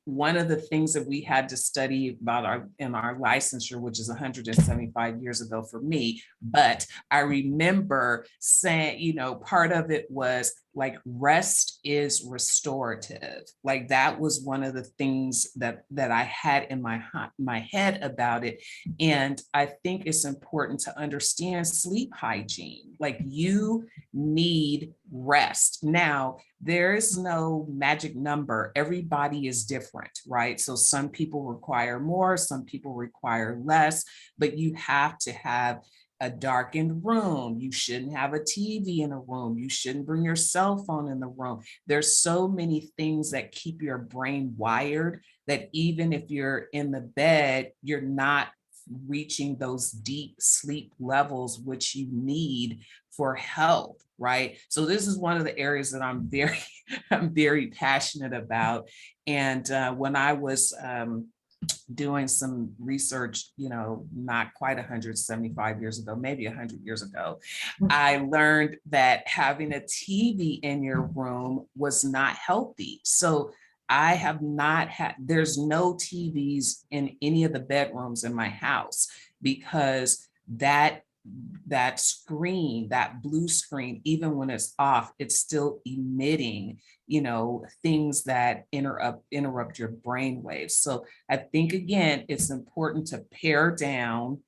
One of the things that we had to study about in our licensure, which is 175 years ago for me, but I remember saying, part of it was like rest is restorative. Like that was one of the things that I had in my head about it. And I think it's important to understand sleep hygiene. Like you need rest. Now, there is no magic number. Everybody is different, right? So some people require more, some people require less, but you have to have a darkened room. You shouldn't have a TV in a room. You shouldn't bring your cell phone in the room. There's so many things that keep your brain wired that even if you're in the bed, you're not reaching those deep sleep levels which you need for health, right? So this is one of the areas that I'm very passionate about. And when I was doing some research, not quite 175 years ago, maybe 100 years ago, I learned that having a TV in your room was not healthy. So I have not had, there's no TVs in any of the bedrooms in my house, because that screen, that blue screen, even when it's off, it's still emitting, things that interrupt your brain waves. So I think, again, it's important to pare down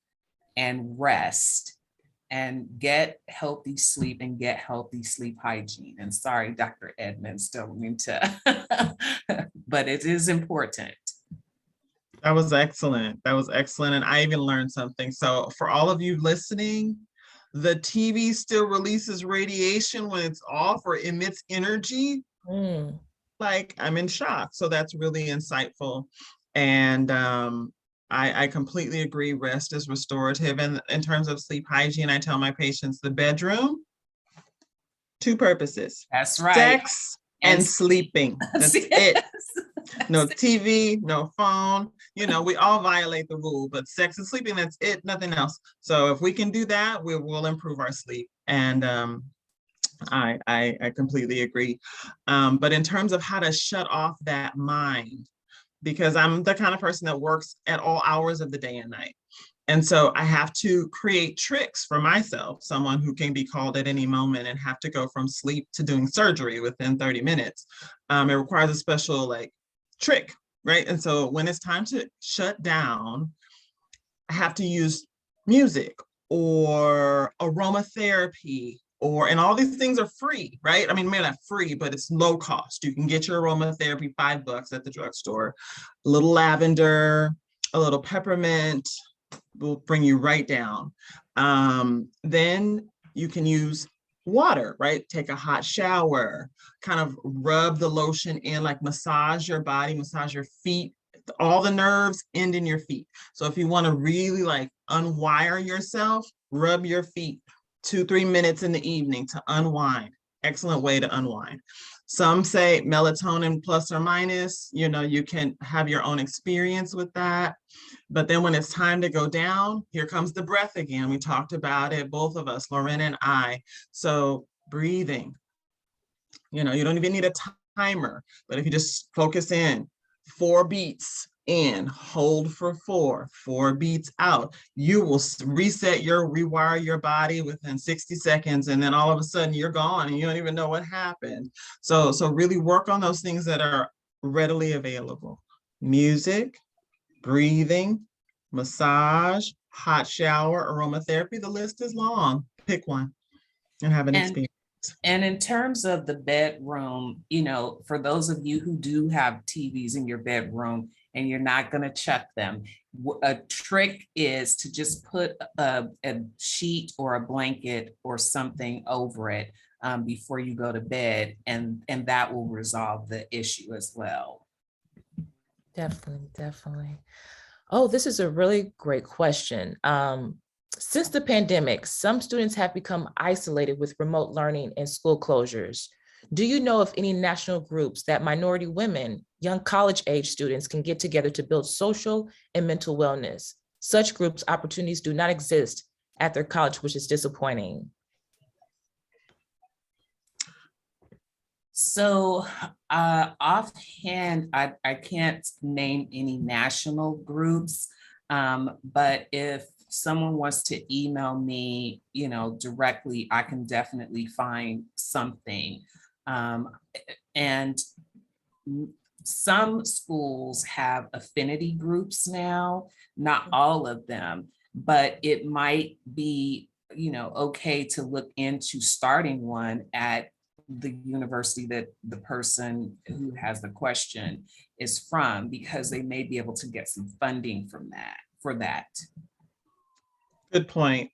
and rest and get healthy sleep and get healthy sleep hygiene. And sorry, Dr. Edmonds, don't mean to, but it is important. That was excellent. That was excellent. And I even learned something. So for all of you listening, the TV still releases radiation when it's off or emits energy. Like, I'm in shock. So that's really insightful. And I completely agree. Rest is restorative. And in terms of sleep hygiene, I tell my patients the bedroom, 2 purposes. That's right. Sex and sleeping. That's it. No TV, no phone. We all violate the rule, but sex and sleeping, that's it, nothing else. So if we can do that, we will improve our sleep. And I completely agree. But in terms of how to shut off that mind, because I'm the kind of person that works at all hours of the day and night. And so I have to create tricks for myself, someone who can be called at any moment and have to go from sleep to doing surgery within 30 minutes. It requires a special trick, right? And so when it's time to shut down, I have to use music or aromatherapy, and all these things are free, right? I mean, maybe not free, but it's low cost. You can get your aromatherapy $5 at the drugstore. A little lavender, a little peppermint will bring you right down. Then you can use water, right? Take a hot shower, kind of rub the lotion in, like massage your body, massage your feet. All the nerves end in your feet. So if you want to really unwire yourself, rub your feet 2-3 minutes in the evening to unwind. Excellent way to unwind. Some say melatonin plus or minus, you can have your own experience with that. But then when it's time to go down, here comes the breath again. We talked about it, both of us, Lorena and I. So breathing, you don't even need a timer, but if you just focus in, 4 beats in, hold for 4 beats out, you will rewire your body within 60 seconds. And then all of a sudden you're gone and you don't even know what happened. So really work on those things that are readily available. Music, breathing, massage, hot shower, aromatherapy. The list is long. Pick one and have an experience. And in terms of the bedroom, for those of you who do have TVs in your bedroom and you're not going to check them, a trick is to just put a sheet or a blanket or something over it before you go to bed, and that will resolve the issue as well. Definitely. Oh, this is a really great question. Since the pandemic, some students have become isolated with remote learning and school closures. Do you know of any national groups that minority women, young college-age students can get together to build social and mental wellness? Such groups' opportunities do not exist at their college, which is disappointing. So offhand, I can't name any national groups, but if someone wants to email me, directly, I can definitely find something. And some schools have affinity groups now, not all of them, but it might be, okay to look into starting one at the university that the person who has the question is from, because they may be able to get some funding for that. Good point.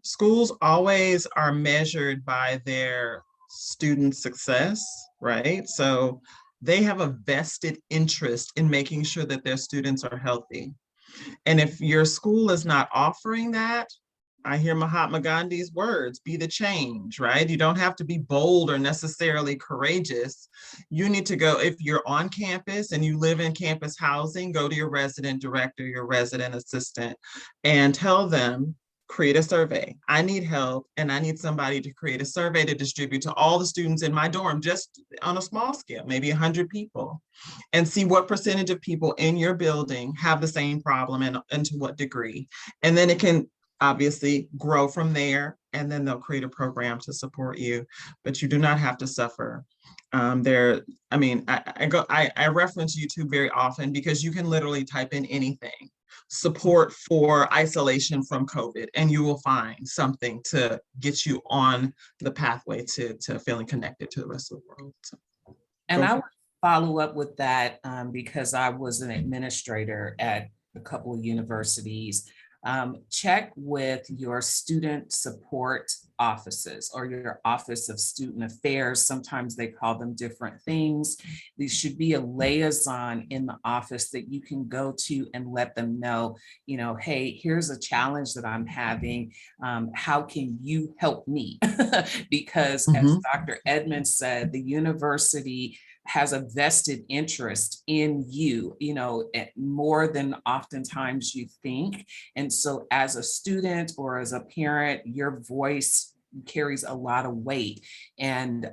Schools always are measured by their student success, right? So they have a vested interest in making sure that their students are healthy. And if your school is not offering that, I hear Mahatma Gandhi's words, be the change, right? You don't have to be bold or necessarily courageous. You need to go, if you're on campus and you live in campus housing, go to your resident director, your resident assistant, and tell them, create a survey. I need help, and I need somebody to create a survey to distribute to all the students in my dorm, just on a small scale, maybe 100 people, and see what percentage of people in your building have the same problem and to what degree. And then it can obviously grow from there, and then they'll create a program to support you, but you do not have to suffer. I reference YouTube very often because you can literally type in anything, support for isolation from COVID, and you will find something to get you on the pathway to feeling connected to the rest of the world. So, And I would follow up with that because I was an administrator at a couple of universities. Check with your student support offices or your Office of Student Affairs. Sometimes they call them different things. There should be a liaison in the office that you can go to and let them know, hey, here's a challenge that I'm having. How can you help me? Because as Dr. Edmond said, the university has a vested interest in you, more than oftentimes you think. And so as a student or as a parent, your voice carries a lot of weight. And,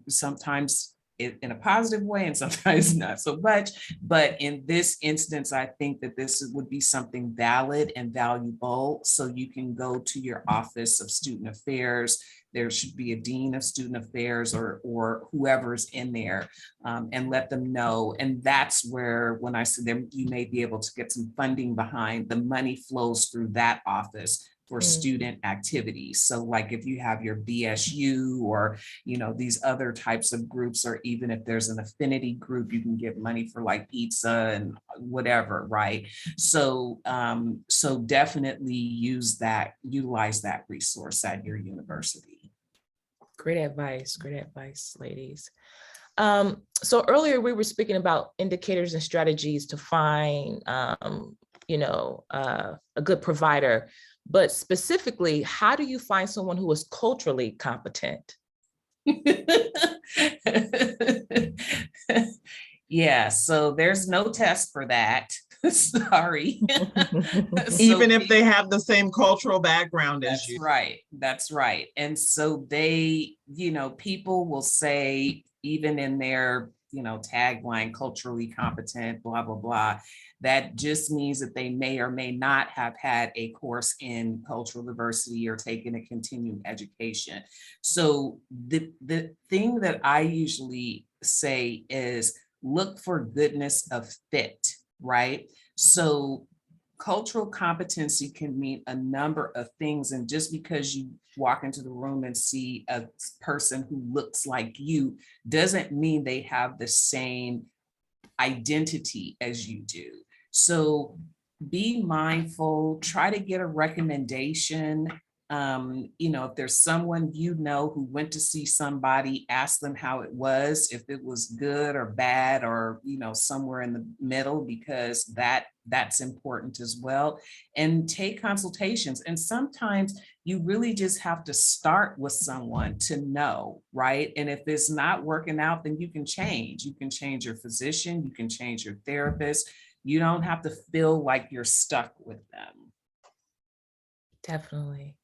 sometimes in a positive way and sometimes not so much. But in this instance, I think that this would be something valid and valuable. So you can go to your Office of Student Affairs. There should be a dean of student affairs or whoever's in there, and let them know. And that's where, when I said there, you may be able to get some funding behind, the money flows through that office for student activities. So like if you have your BSU or, these other types of groups, or even if there's an affinity group, you can get money for like pizza and whatever, right? So, so definitely utilize that resource at your university. Great advice, ladies. So earlier we were speaking about indicators and strategies to find, a good provider, but specifically, how do you find someone who is culturally competent? Yeah, so there's no test for that. Sorry. Even if they have the same cultural background as you. That's right. And so they, people will say, even in their, tagline, culturally competent, blah, blah, blah, that just means that they may or may not have had a course in cultural diversity or taken a continuing education. So the thing that I usually say is look for goodness of fit, right? So cultural competency can mean a number of things. And just because you walk into the room and see a person who looks like you doesn't mean they have the same identity as you do. So be mindful, try to get a recommendation. If there's someone who went to see somebody, ask them how it was, if it was good or bad, or somewhere in the middle, because that's important as well. And take consultations. And sometimes you really just have to start with someone to know, right? And if it's not working out, then you can change. You can change your physician, you can change your therapist. You don't have to feel like you're stuck with them. Definitely.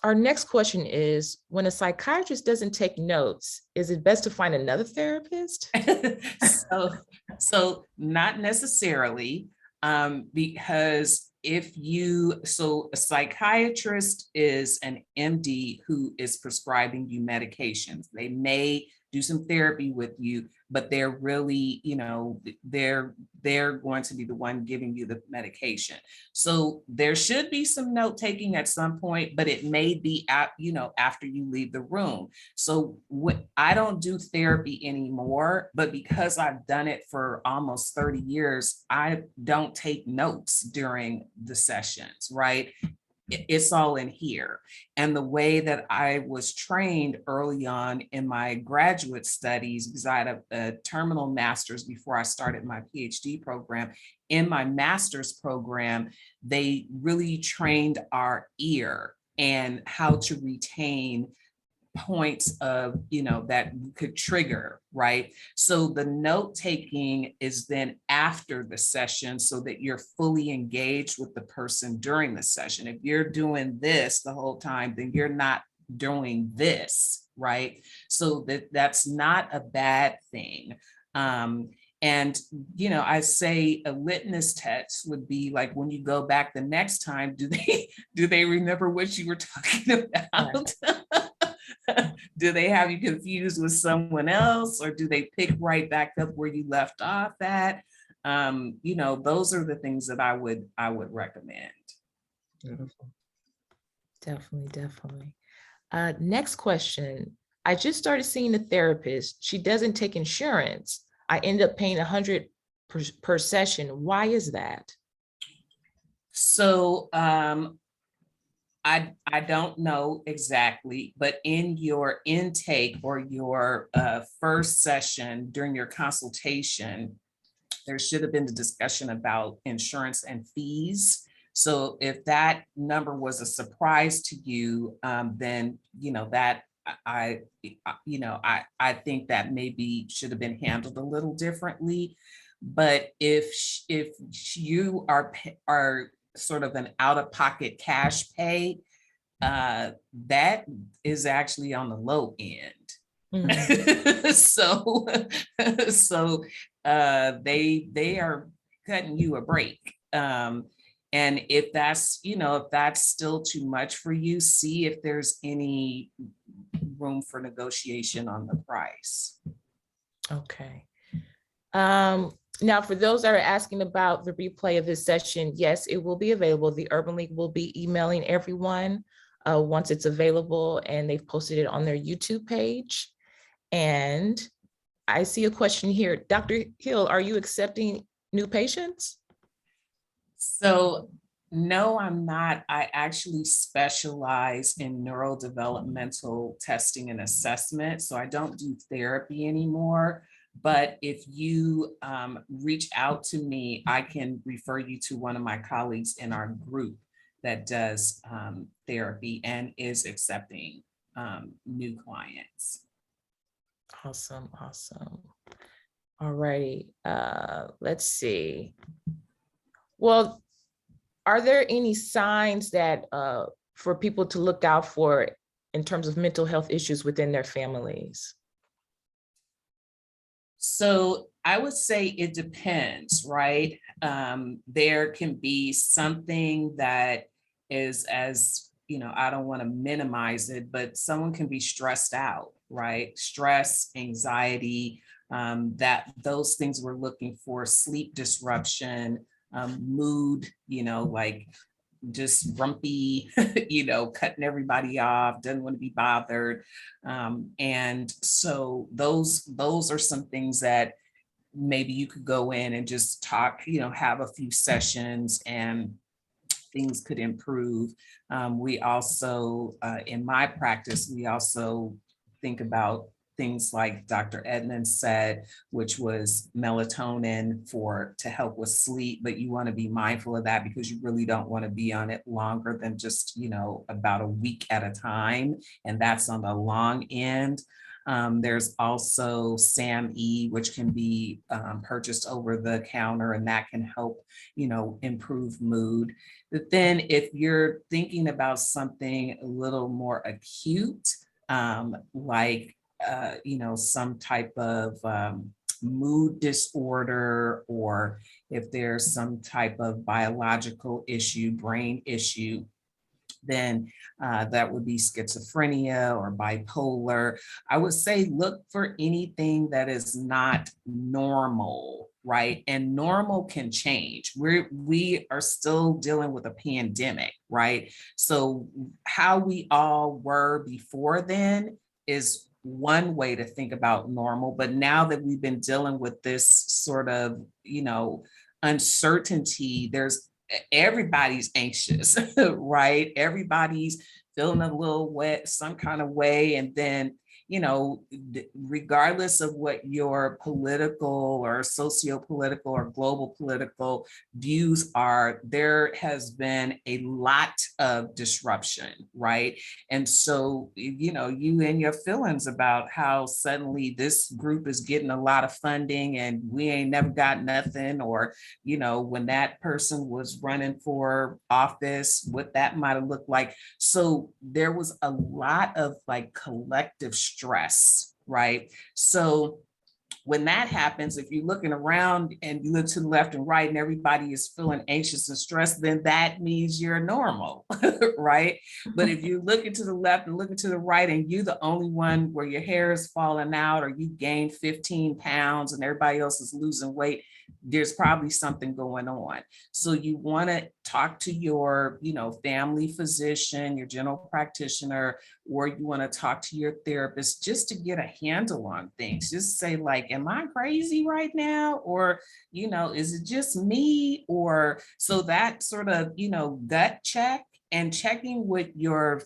Our next question is, when a psychiatrist doesn't take notes, is it best to find another therapist? So not necessarily, because a psychiatrist is an MD who is prescribing you medications. They may do some therapy with you, but they're really, they're going to be the one giving you the medication. So there should be some note taking at some point, but it may be after you leave the room. So I don't do therapy anymore, but because I've done it for almost 30 years, I don't take notes during the sessions, right? It's all in here. And the way that I was trained early on in my graduate studies, because I had a terminal master's before I started my PhD program, in my master's program, they really trained our ear and how to retain points of, that could trigger, right? So the note taking is then after the session so that you're fully engaged with the person during the session. If you're doing this the whole time, then you're not doing this, right? So that's not a bad thing. And, I say a litmus test would be like, when you go back the next time, do they remember what you were talking about? Do they have you confused with someone else, or do they pick right back up where you left off at? Those are the things that I would recommend. Beautiful. Definitely. Next question. I just started seeing a therapist. She doesn't take insurance. I end up paying $100 per session. Why is that? So I don't know exactly, but in your intake or your first session during your consultation, there should have been a discussion about insurance and fees. So if that number was a surprise to you, then that I think that maybe should have been handled a little differently. But if you are sort of an out-of-pocket cash pay, that is actually on the low end. Mhm. So they are cutting you a break. And if that's still too much for you, see if there's any room for negotiation on the price. Okay. Now, for those that are asking about the replay of this session, yes, it will be available. The Urban League will be emailing everyone once it's available, and they've posted it on their YouTube page. And I see a question here. Dr. Hill, are you accepting new patients? So no, I'm not. I actually specialize in neurodevelopmental testing and assessment. So I don't do therapy anymore. But if you reach out to me, I can refer you to one of my colleagues in our group that does therapy and is accepting new clients. Awesome. All righty. Let's see. Well, are there any signs that for people to look out for in terms of mental health issues within their families? So I would say it depends, right? There can be something that is, as I don't want to minimize it, but someone can be stressed out, right? Stress, anxiety, that those things we're looking for, sleep disruption, mood, like just grumpy, cutting everybody off, doesn't want to be bothered. And so those are some things that maybe you could go in and just talk, have a few sessions and things could improve. We also, in my practice, we also think about things like Dr. Edmond said, which was melatonin to help with sleep, but you want to be mindful of that because you really don't want to be on it longer than just, about a week at a time. And that's on the long end. There's also SAMe, which can be purchased over the counter, and that can help, improve mood. But then if you're thinking about something a little more acute, like, some type of mood disorder, or if there's some type of biological issue, brain issue, then that would be schizophrenia or bipolar. I would say look for anything that is not normal, right? And normal can change. We are still dealing with a pandemic, right? So how we all were before then is one way to think about normal. But now that we've been dealing with this sort of, uncertainty, everybody's anxious, right? Everybody's feeling a little wet, some kind of way. And then, regardless of what your political or socio-political or global political views are, there has been a lot of disruption, right? And so, you and your feelings about how suddenly this group is getting a lot of funding and we ain't never got nothing, or, when that person was running for office, what that might have looked like. So there was a lot of like collective stress, right? So when that happens, if you're looking around and you look to the left and right and everybody is feeling anxious and stressed, then that means you're normal, right? But if you're looking to the left and looking to the right and you're the only one where your hair is falling out or you gained 15 pounds and everybody else is losing weight, there's probably something going on. So you want to talk to your, family physician, your general practitioner, or you want to talk to your therapist just to get a handle on things. Just say like, am I crazy right now? Or, is it just me? Or so that sort of, gut check and checking with your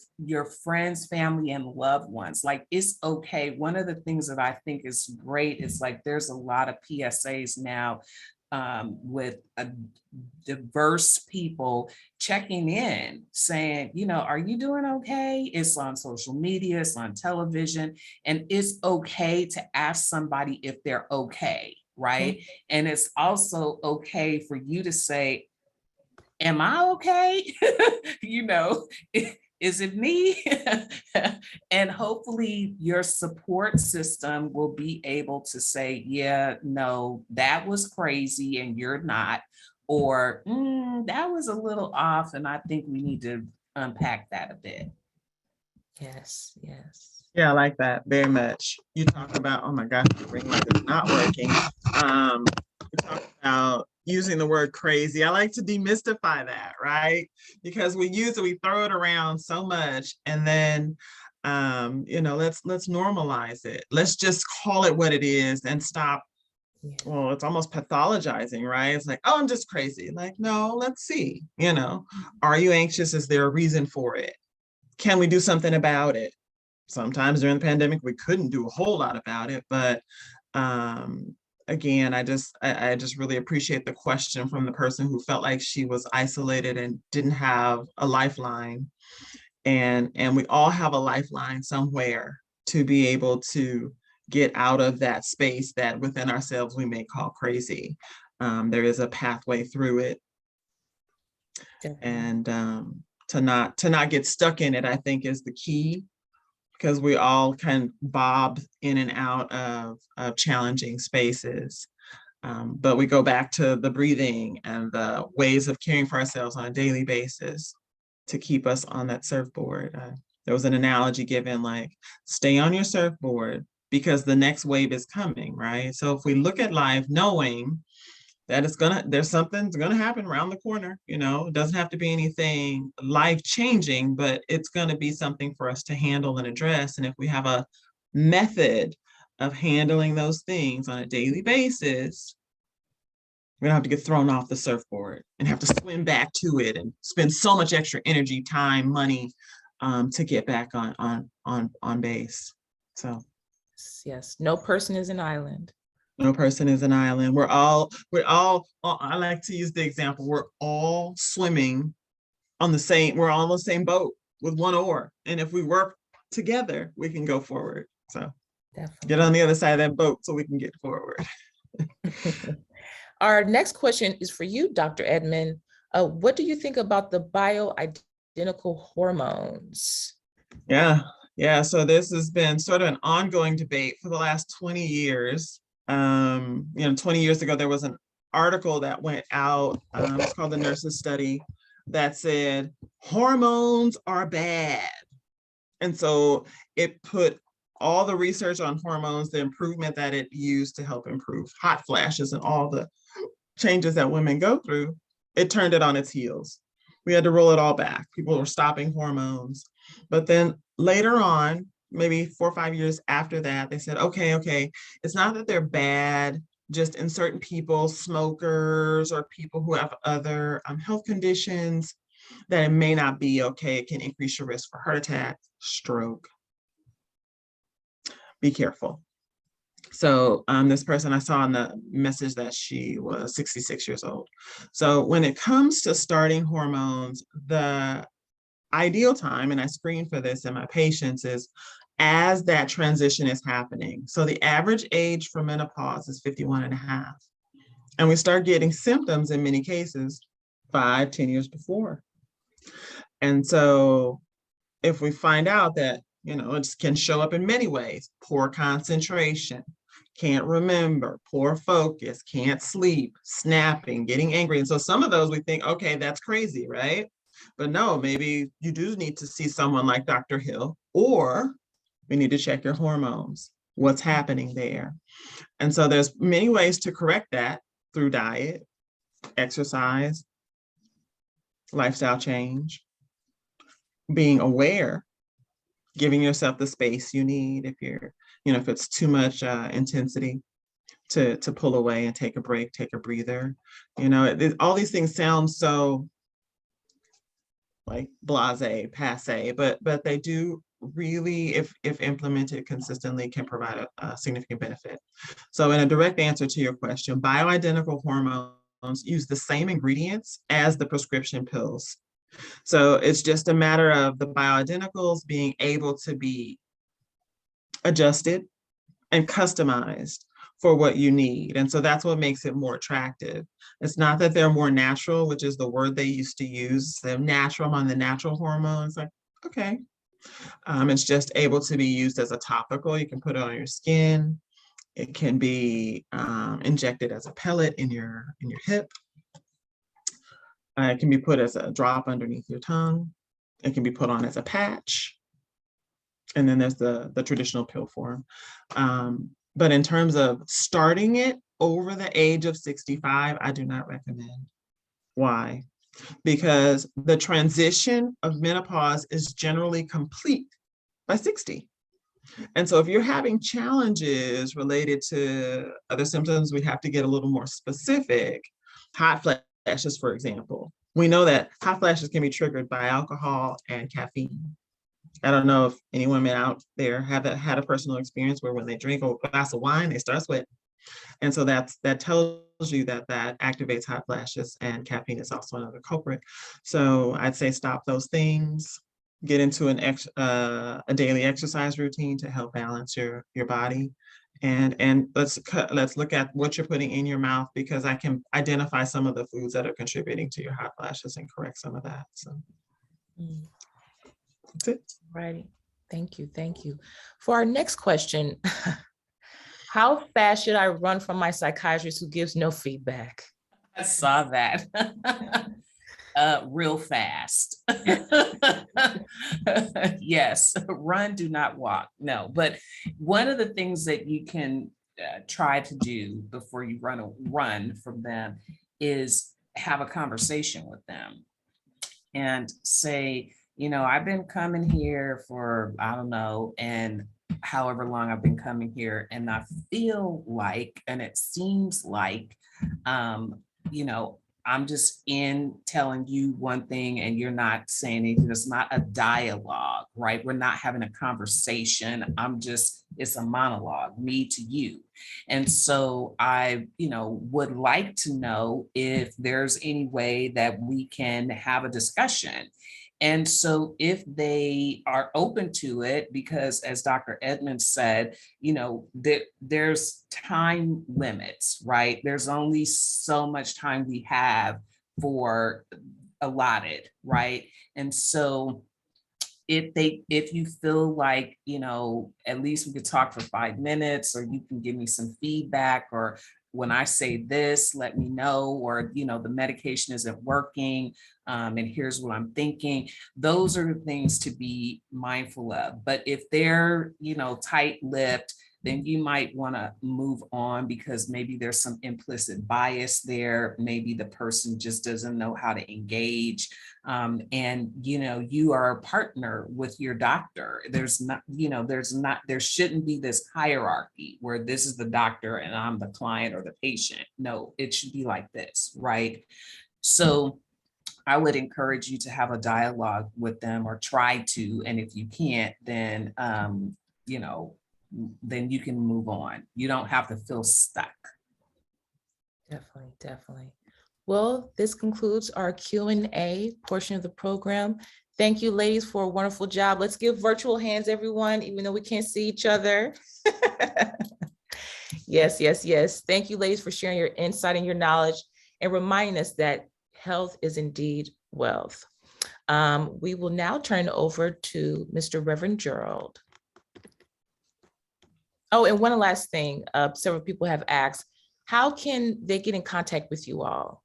friends, family, and loved ones. Like, it's okay. One of the things that I think is great is like, there's a lot of PSAs now with diverse people checking in, saying, are you doing okay? It's on social media, it's on television, and it's okay to ask somebody if they're okay, right? Mm-hmm. And it's also okay for you to say, am I okay? Is it me? And hopefully your support system will be able to say, yeah, no, that was crazy and you're not, or that was a little off and I think we need to unpack that a bit. Yes. Yeah, I like that very much. You talk about, oh my gosh, the ring light is not working. You talk about using the word crazy. I like to demystify that, right? Because we use it, we throw it around so much, and then let's normalize it. Let's just call it what it is and stop. Yeah. Well, it's almost pathologizing, right? It's like, oh, I'm just crazy. Like, no, let's see. Are you anxious? Is there a reason for it? Can we do something about it? Sometimes during the pandemic, we couldn't do a whole lot about it, but again, I just really appreciate the question from the person who felt like she was isolated and didn't have a lifeline. And we all have a lifeline somewhere to be able to get out of that space that within ourselves we may call crazy. There is a pathway through it. Definitely. And to not get stuck in it, I think, is the key, because we all can bob in and out of challenging spaces. But we go back to the breathing and the ways of caring for ourselves on a daily basis to keep us on that surfboard. There was an analogy given, like, stay on your surfboard because the next wave is coming, right? So if we look at life knowing that there's something's gonna happen around the corner, it doesn't have to be anything life-changing, but it's gonna be something for us to handle and address. And if we have a method of handling those things on a daily basis, we don't have to get thrown off the surfboard and have to swim back to it and spend so much extra energy, time, money to get back on base. So yes, no person is an island. No person is an island. We're all, I like to use the example, we're all swimming we're all on the same boat with one oar. And if we work together, we can go forward. So definitely get on the other side of that boat so we can get forward. Our next question is for you, Dr. Edmond. What do you think about the bioidentical hormones? Yeah. So this has been sort of an ongoing debate for the last 20 years. 20 years ago, there was an article that went out, it's called the Nurses Study, that said, hormones are bad. And so it put all the research on hormones, the improvement that it used to help improve hot flashes and all the changes that women go through, it turned it on its heels. We had to roll it all back. People were stopping hormones. But then later on, maybe 4 or 5 years after that, they said, okay, it's not that they're bad, just in certain people, smokers or people who have other health conditions, that it may not be okay. It can increase your risk for heart attack, stroke. Be careful. So this person, I saw in the message that she was 66 years old. So when it comes to starting hormones, the ideal time, and I screen for this in my patients, is as that transition is happening. So the average age for menopause is 51 and a half. And we start getting symptoms in many cases 5, 10 years before. And so if we find out that, it can show up in many ways: poor concentration, can't remember, poor focus, can't sleep, snapping, getting angry. And so some of those we think, okay, that's crazy, right? But no, maybe you do need to see someone like Dr. Hill, or we need to check your hormones, what's happening there. And so there's many ways to correct that through diet, exercise, lifestyle change, being aware, giving yourself the space you need if you're, if it's too much intensity, to pull away and take a break, take a breather. All these things sound so like blasé, passé, but they do really, if implemented consistently, can provide a significant benefit. So in a direct answer to your question, bioidentical hormones use the same ingredients as the prescription pills. So it's just a matter of the bioidenticals being able to be adjusted and customized for what you need. And so that's what makes it more attractive. It's not that they're more natural, which is the word they used to use. They're natural on the natural hormones. Like, okay. It's just able to be used as a topical. You can put it on your skin. It can be injected as a pellet in your hip. It can be put as a drop underneath your tongue. It can be put on as a patch. And then there's the traditional pill form. But in terms of starting it over the age of 65, I do not recommend. Why? Because the transition of menopause is generally complete by 60. And so if you're having challenges related to other symptoms, we have to get a little more specific. Hot flashes, for example. We know that hot flashes can be triggered by alcohol and caffeine. I don't know if any women out there have had a personal experience where when they drink a glass of wine, they start sweating. And so that tells you that activates hot flashes, and caffeine is also another culprit. So I'd say stop those things, get into a daily exercise routine to help balance your body. And let's look at what you're putting in your mouth, because I can identify some of the foods that are contributing to your hot flashes and correct some of that. So that's it. Righty. Thank you. For our next question, how fast should I run from my psychiatrist who gives no feedback? I saw that. Real fast. Yes, run, do not walk. No, but one of the things that you can try to do before you run from them is have a conversation with them and say, I've been coming here for, I don't know, and however long I've been coming here, and I feel like, and it seems like, I'm just in telling you one thing and you're not saying anything. It's not a dialogue, right? We're not having a conversation. It's a monologue, me to you. And so I, would like to know if there's any way that we can have a discussion. And so if they are open to it, because as Dr. Edmond said, there's time limits, right? There's only so much time we have for allotted, right? And so if you feel like, at least we could talk for 5 minutes, or you can give me some feedback, or when I say this, let me know, or, the medication isn't working, and here's what I'm thinking. Those are the things to be mindful of. But if they're, tight-lipped, then you might want to move on, because maybe there's some implicit bias there. Maybe the person just doesn't know how to engage. And, you are a partner with your doctor. There shouldn't be this hierarchy where this is the doctor and I'm the client or the patient. No, it should be like this, right? So I would encourage you to have a dialogue with them, or try to. And if you can't, then, then you can move on. You don't have to feel stuck. Definitely, definitely. Well, this concludes our Q&A portion of the program. Thank you, ladies, for a wonderful job. Let's give virtual hands, everyone, even though we can't see each other. Yes, yes, yes. Thank you, ladies, for sharing your insight and your knowledge and reminding us that health is indeed wealth. We will now turn over to Mr. Reverend Gerald. Oh, and one last thing, several people have asked, how can they get in contact with you all?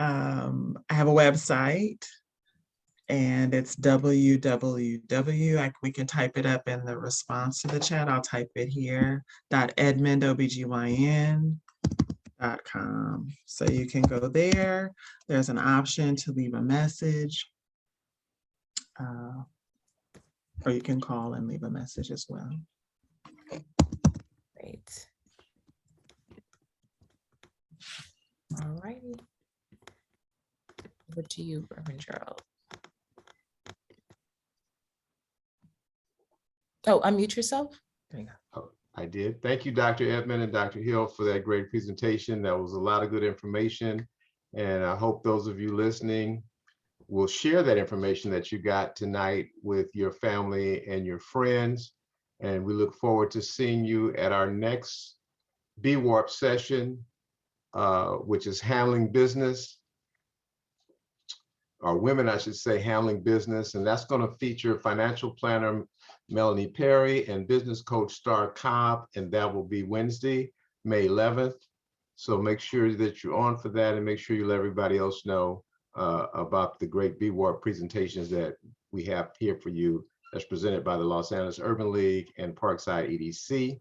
I have a website, and it's www. We can type it up in the response to the chat. I'll type it here. .edmondobgyn.com. So you can go there. There's an option to leave a message, or you can call and leave a message as well. Great. All righty. Over to you, Reverend Gerald. Oh, unmute yourself. There you go. Oh, I did. Thank you, Dr. Edmond and Dr. Hill, for that great presentation. That was a lot of good information. And I hope those of you listening will share that information that you got tonight with your family and your friends. And we look forward to seeing you at our next BWARP session, which is handling business, or women, I should say, handling business. And that's going to feature financial planner Melanie Perry and business coach Star Cobb. And that will be Wednesday, May 11th. So make sure that you're on for that, and make sure you let everybody else know about the great BWARP presentations that we have here for you, that's presented by the Los Angeles Urban League and Parkside EDC.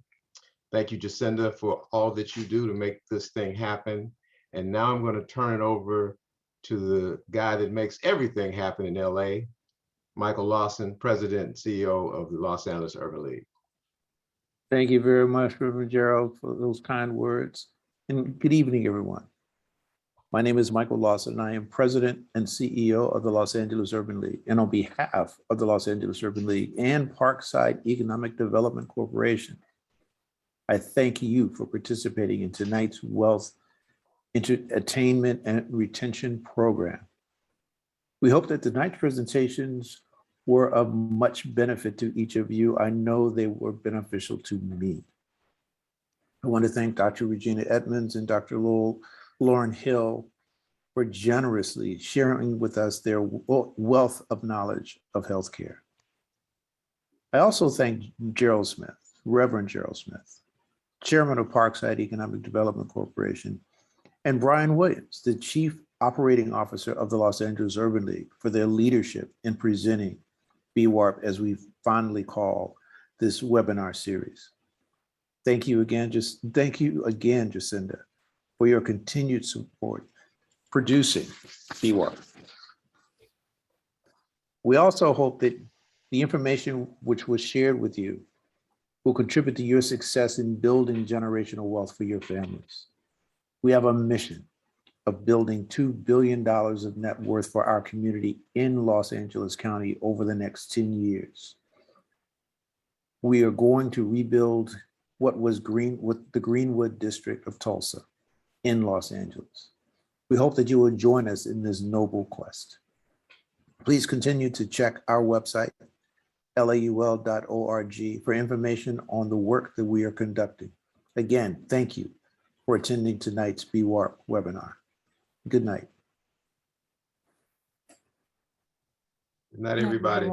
Thank you, Jacinda, for all that you do to make this thing happen. And now I'm going to turn it over to the guy that makes everything happen in LA, Michael Lawson, President and CEO of the Los Angeles Urban League. Thank you very much, Reverend Gerald, for those kind words. And good evening, everyone. My name is Michael Lawson, and I am President and CEO of the Los Angeles Urban League. And on behalf of the Los Angeles Urban League and Parkside Economic Development Corporation, I thank you for participating in tonight's Wealth Attainment and Retention program. We hope that tonight's presentations were of much benefit to each of you. I know they were beneficial to me. I want to thank Dr. Regina Edmonds and Dr. Lauren Hill for generously sharing with us their wealth of knowledge of healthcare. I also thank Gerald Smith, Reverend Gerald Smith, Chairman of Parkside Economic Development Corporation, and Brian Williams, the Chief Operating Officer of the Los Angeles Urban League, for their leadership in presenting BWARP, as we fondly call this webinar series. Thank you again, Jacinda, for your continued support producing BWARP. We also hope that the information which was shared with you will contribute to your success in building generational wealth for your families. We have a mission of building $2 billion of net worth for our community in Los Angeles County over the next 10 years. We are going to rebuild what the Greenwood District of Tulsa in Los Angeles. We hope that you will join us in this noble quest. Please continue to check our website, laul.org, for information on the work that we are conducting. Again, thank you for attending tonight's BWARP webinar. Good night. Good night, everybody.